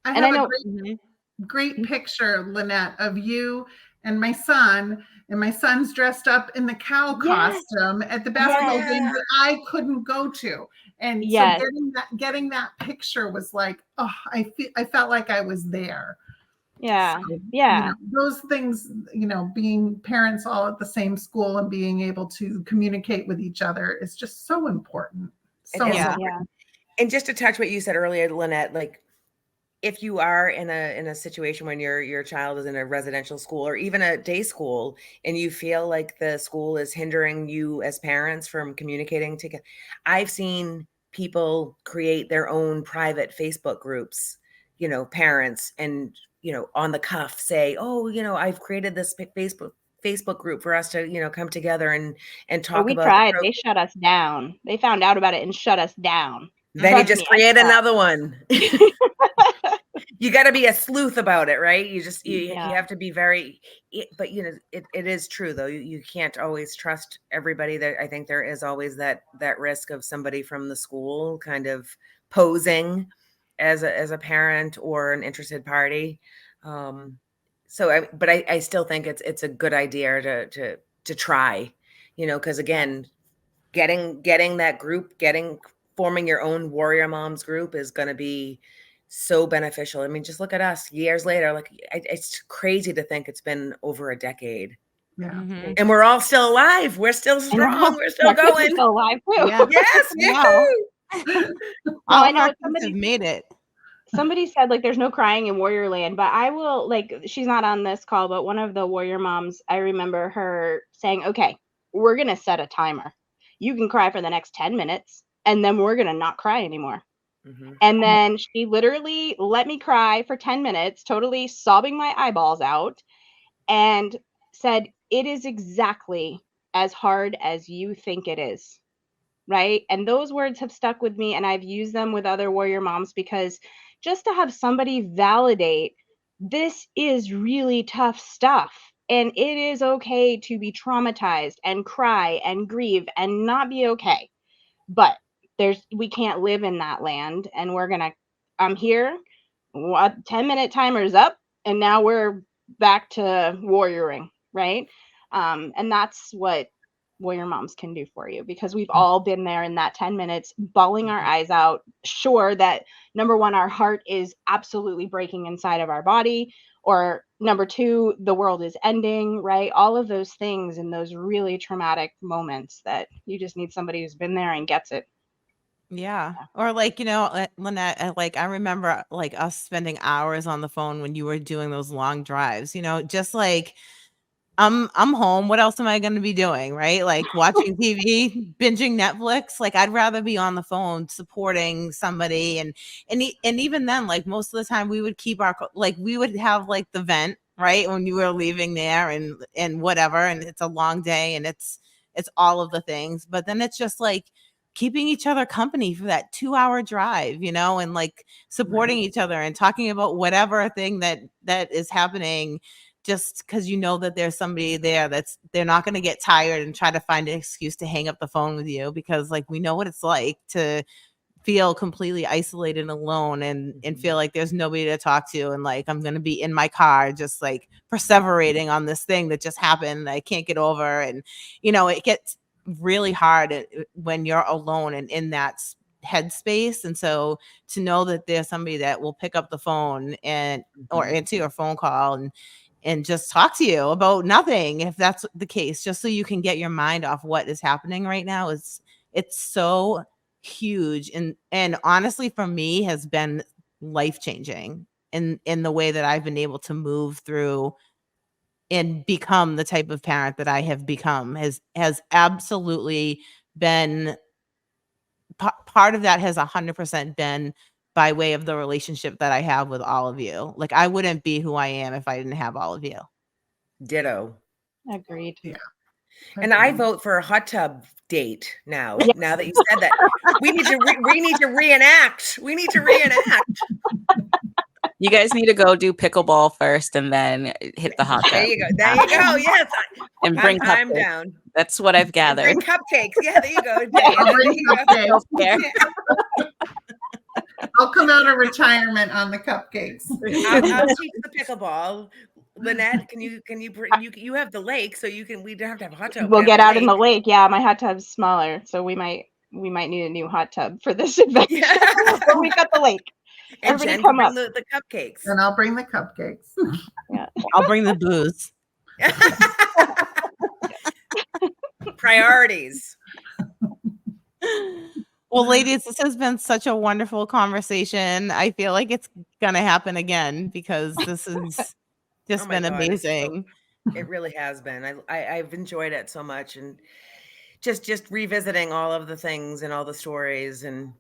I have a great picture, Linette, of you and my son. And my son's dressed up in the cow costume at the basketball game that I couldn't go to. And so getting that picture was like, oh, I felt like I was there. Yeah. So, those things, being parents all at the same school and being able to communicate with each other is just so important. So important. And just to touch what you said earlier, Linette, like if you are in a situation when your child is in a residential school or even a day school and you feel like the school is hindering you as parents from communicating together, I've seen people create their own private Facebook groups, parents, and on the cuff say, oh, I've created this Facebook group for us to, come together and talk we about. Tried. They shut us down. They found out about it and shut us down. Then you just create another one. You got to be a sleuth about it, right? You have to be very, but it is true though. You can't always trust everybody. That I think there is always that risk of somebody from the school kind of posing as a parent or an interested party. But I still think it's a good idea to try, because again, getting that group, forming your own Warrior Moms group is going to be so beneficial. I mean, just look at us years later. Like it's crazy to think it's been over a decade. Yeah. And we're all still alive. We're still strong. We're still going. Still alive too. Yeah. Yes. All of our kids have made it. Somebody said like there's no crying in Warrior Land, but I will, like, she's not on this call, but one of the Warrior Moms, I remember her saying, okay, we're going to set a timer. You can cry for the next 10 minutes and then we're going to not cry anymore. And then she literally let me cry for 10 minutes, totally sobbing my eyeballs out, and said, it is exactly as hard as you think it is. Right? And those words have stuck with me, and I've used them with other Warrior Moms, because just to have somebody validate, this is really tough stuff. And it is okay to be traumatized and cry and grieve and not be okay. But we can't live in that land, and I'm here. 10-minute timer's up, and now we're back to warrioring, right? And that's what Warrior Moms can do for you, because we've all been there in that 10 minutes, bawling our eyes out, sure that number one, our heart is absolutely breaking inside of our body. or number two, the world is ending, right? All of those things and those really traumatic moments that you just need somebody who's been there and gets it. Yeah. Or like, Lynette, I remember like us spending hours on the phone when you were doing those long drives, just like I'm home. What else am I going to be doing? Right. Like watching TV, binging Netflix. Like I'd rather be on the phone supporting somebody. And even then, like most of the time we would keep we would have like the vent, right. When you were leaving there and whatever. And it's a long day and it's all of the things, but then it's just like keeping each other company for that 2-hour drive, and like supporting each other and talking about whatever thing that is happening, just because that there's somebody there they're not going to get tired and try to find an excuse to hang up the phone with you, because like we know what it's like to feel completely isolated and alone and feel like there's nobody to talk to, and like I'm going to be in my car just like perseverating on this thing that just happened I can't get over. And it gets really hard when you're alone and in that headspace. And so to know that there's somebody that will pick up the phone and or answer your phone call and just talk to you about nothing, if that's the case, just so you can get your mind off what is happening right now, it's so huge. And honestly, for me, has been life-changing in the way that I've been able to move through and become the type of parent that I have become. Has absolutely been part of that, has 100% been by way of the relationship that I have with all of you. Like I wouldn't be who I am if I didn't have all of you. Ditto. Agreed. Yeah. And I vote for a hot tub date now. Yes. Now that you said that, we need to reenact. We need to reenact. You guys need to go do pickleball first and then hit the hot tub. There you go. There you go. Yes. And bring I'm cupcakes. down. That's what I've And gathered. bring cupcakes. Yeah, there you go. I'll bring cupcakes. Self-care. I'll come out of retirement on the cupcakes. I'll teach the pickleball. Linette, can you bring you have the lake, so we don't have to have a hot tub. We'll get out in the lake. Yeah, my hot tub's smaller, so we might need a new hot tub for this adventure. Yeah. We've got the lake. And Everybody Jen come can up. bring the cupcakes. And I'll bring the cupcakes. Yeah. I'll bring the booze. Priorities. Well, ladies, this has been such a wonderful conversation. I feel like it's going to happen again, because this has just Oh my been God, it's amazing. It really has been. I've enjoyed it so much, and just revisiting all of the things and all the stories and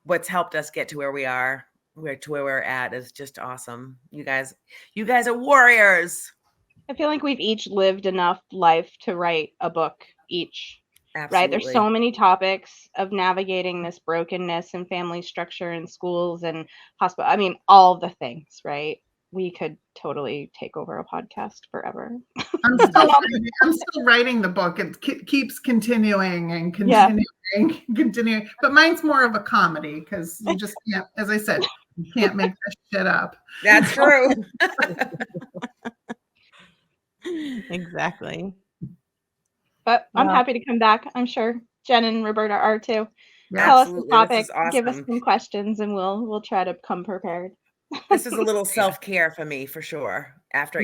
what's helped us get to where we are, where we're at, is just awesome. You guys are warriors. I feel like we've each lived enough life to write a book each. Absolutely. Right? There's so many topics of navigating this brokenness and family structure and schools and hospital. I mean, all the things, right? We could totally take over a podcast forever. I'm still writing the book. It keeps continuing and continuing. But mine's more of a comedy, because you just can't, as I said, you can't make this shit up. That's true. Exactly. But I'm happy to come back. I'm sure Jen and Roberta are too. Yeah, Tell us the absolutely. topic, This is awesome. give us some questions, and we'll try to come prepared. This is a little self-care for me, for sure. After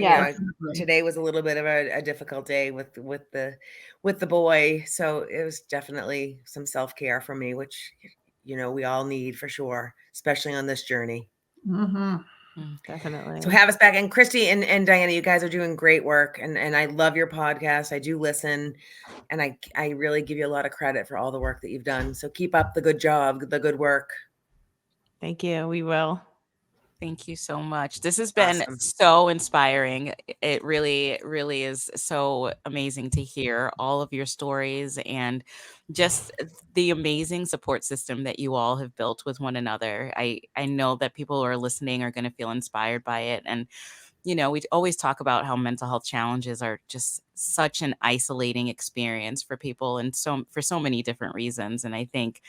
today was a little bit of a difficult day with the boy, so it was definitely some self-care for me, which we all need for sure, especially on this journey. Mm-hmm. Definitely. So have us back. And Kristi and Dahyana, you guys are doing great work, and I love your podcast. I do listen, and I really give you a lot of credit for all the work that you've done. So keep up the good job, the good work. Thank you. We will. Thank you so much. This has been Awesome. so inspiring. It really, really is so amazing to hear all of your stories and just the amazing support system that you all have built with one another. I know that people who are listening are going to feel inspired by it. And, we always talk about how mental health challenges are just such an isolating experience for people, and for so many different reasons. And I think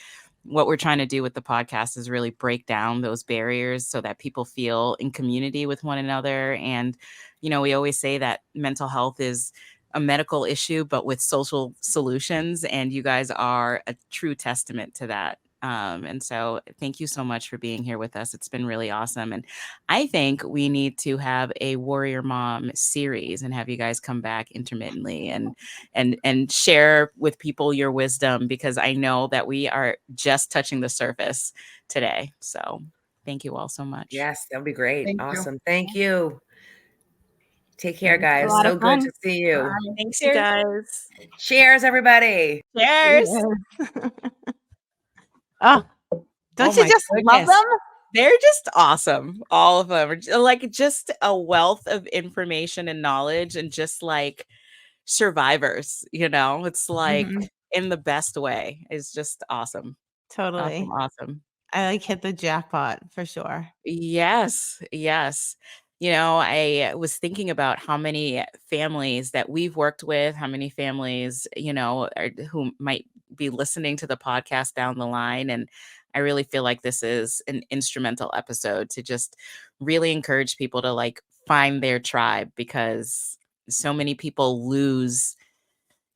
what we're trying to do with the podcast is really break down those barriers so that people feel in community with one another. And, we always say that mental health is a medical issue, but with social solutions. And you guys are a true testament to that. And so thank you so much for being here with us. It's been really awesome. And I think we need to have a Warrior Mom series and have you guys come back intermittently and share with people your wisdom, because I know that we are just touching the surface today. So thank you all so much. Yes, that'll be great. Thank you. Awesome. Thank you. Take care, It's a guys. lot So of good fun. to see you. Bye. Thanks, you guys. Cheers, everybody. Cheers. Oh, don't you my just love goodness. them? They're just awesome. All of them are like just a wealth of information and knowledge, and just like survivors, it's like in the best way. It's just awesome. Totally. Awesome. I like hit the jackpot for sure. Yes. I was thinking about how many families that we've worked with, how many families, who might be listening to the podcast down the line. And I really feel like this is an instrumental episode to just really encourage people to like find their tribe, because so many people lose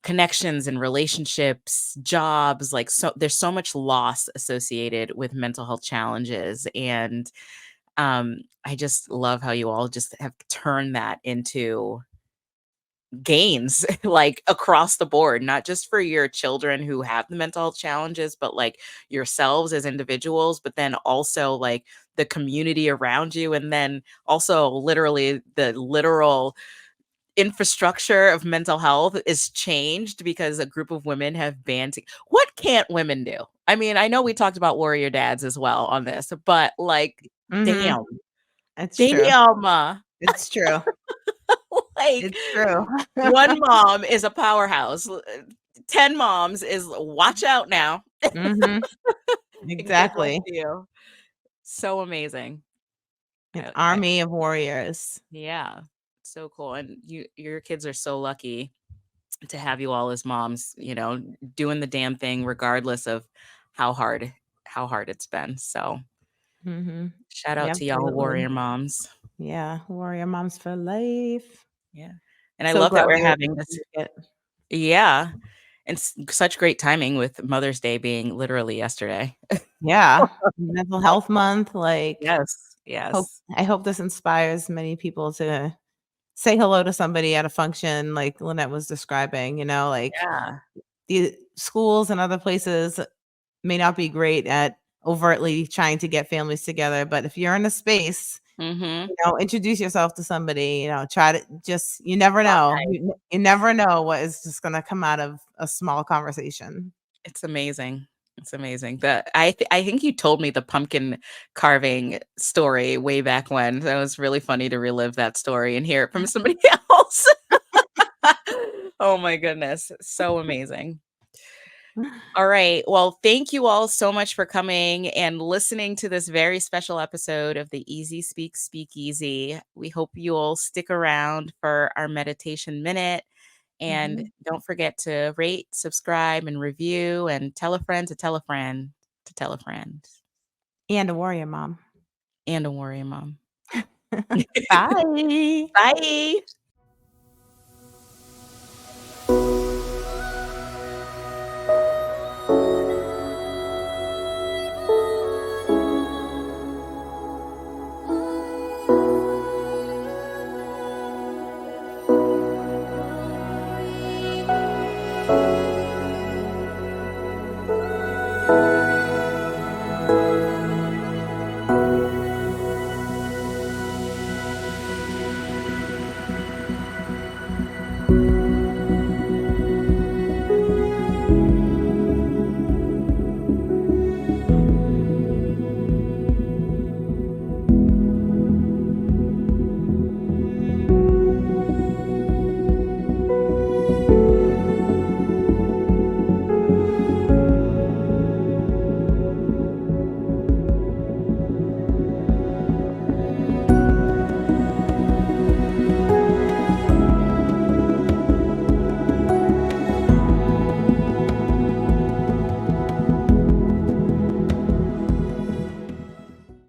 connections and relationships, jobs, like so there's so much loss associated with mental health challenges. And I just love how you all just have turned that into gains like across the board, not just for your children who have the mental health challenges, but like yourselves as individuals, but then also like the community around you, and then also literally the literal infrastructure of mental health is changed because a group of women have what can't women do? I mean, I know we talked about warrior dads as well on this, but like, damn, It's true. It's true. like, It's true. one mom is a powerhouse. 10 moms is watch out now. Exactly. You. So amazing. An army of warriors. Yeah. So cool. And your kids are so lucky to have you all as moms, doing the damn thing regardless of how hard it's been. So shout out to y'all warrior moms. Yeah, warrior moms for life. Yeah. And I love that we're having this. Yeah. And such great timing with Mother's Day being literally yesterday. Yeah. Mental Health Month. Like, yes. I hope this inspires many people to say hello to somebody at a function like Linette was describing, the schools and other places may not be great at overtly trying to get families together, but if you're in a space, introduce yourself to somebody, try to just, you never know. You never know what is just going to come out of a small conversation. It's amazing. It's amazing. I think you told me the pumpkin carving story way back when. That was really funny to relive that story and hear it from somebody else. Oh my goodness. So amazing. All right. Well, thank you all so much for coming and listening to this very special episode of the Easy Speak Speakeasy. We hope you'll stick around for our meditation minute. And don't forget to rate, subscribe, and review, and tell a friend to tell a friend to tell a friend. And a warrior mom. And a warrior mom. Bye. Bye.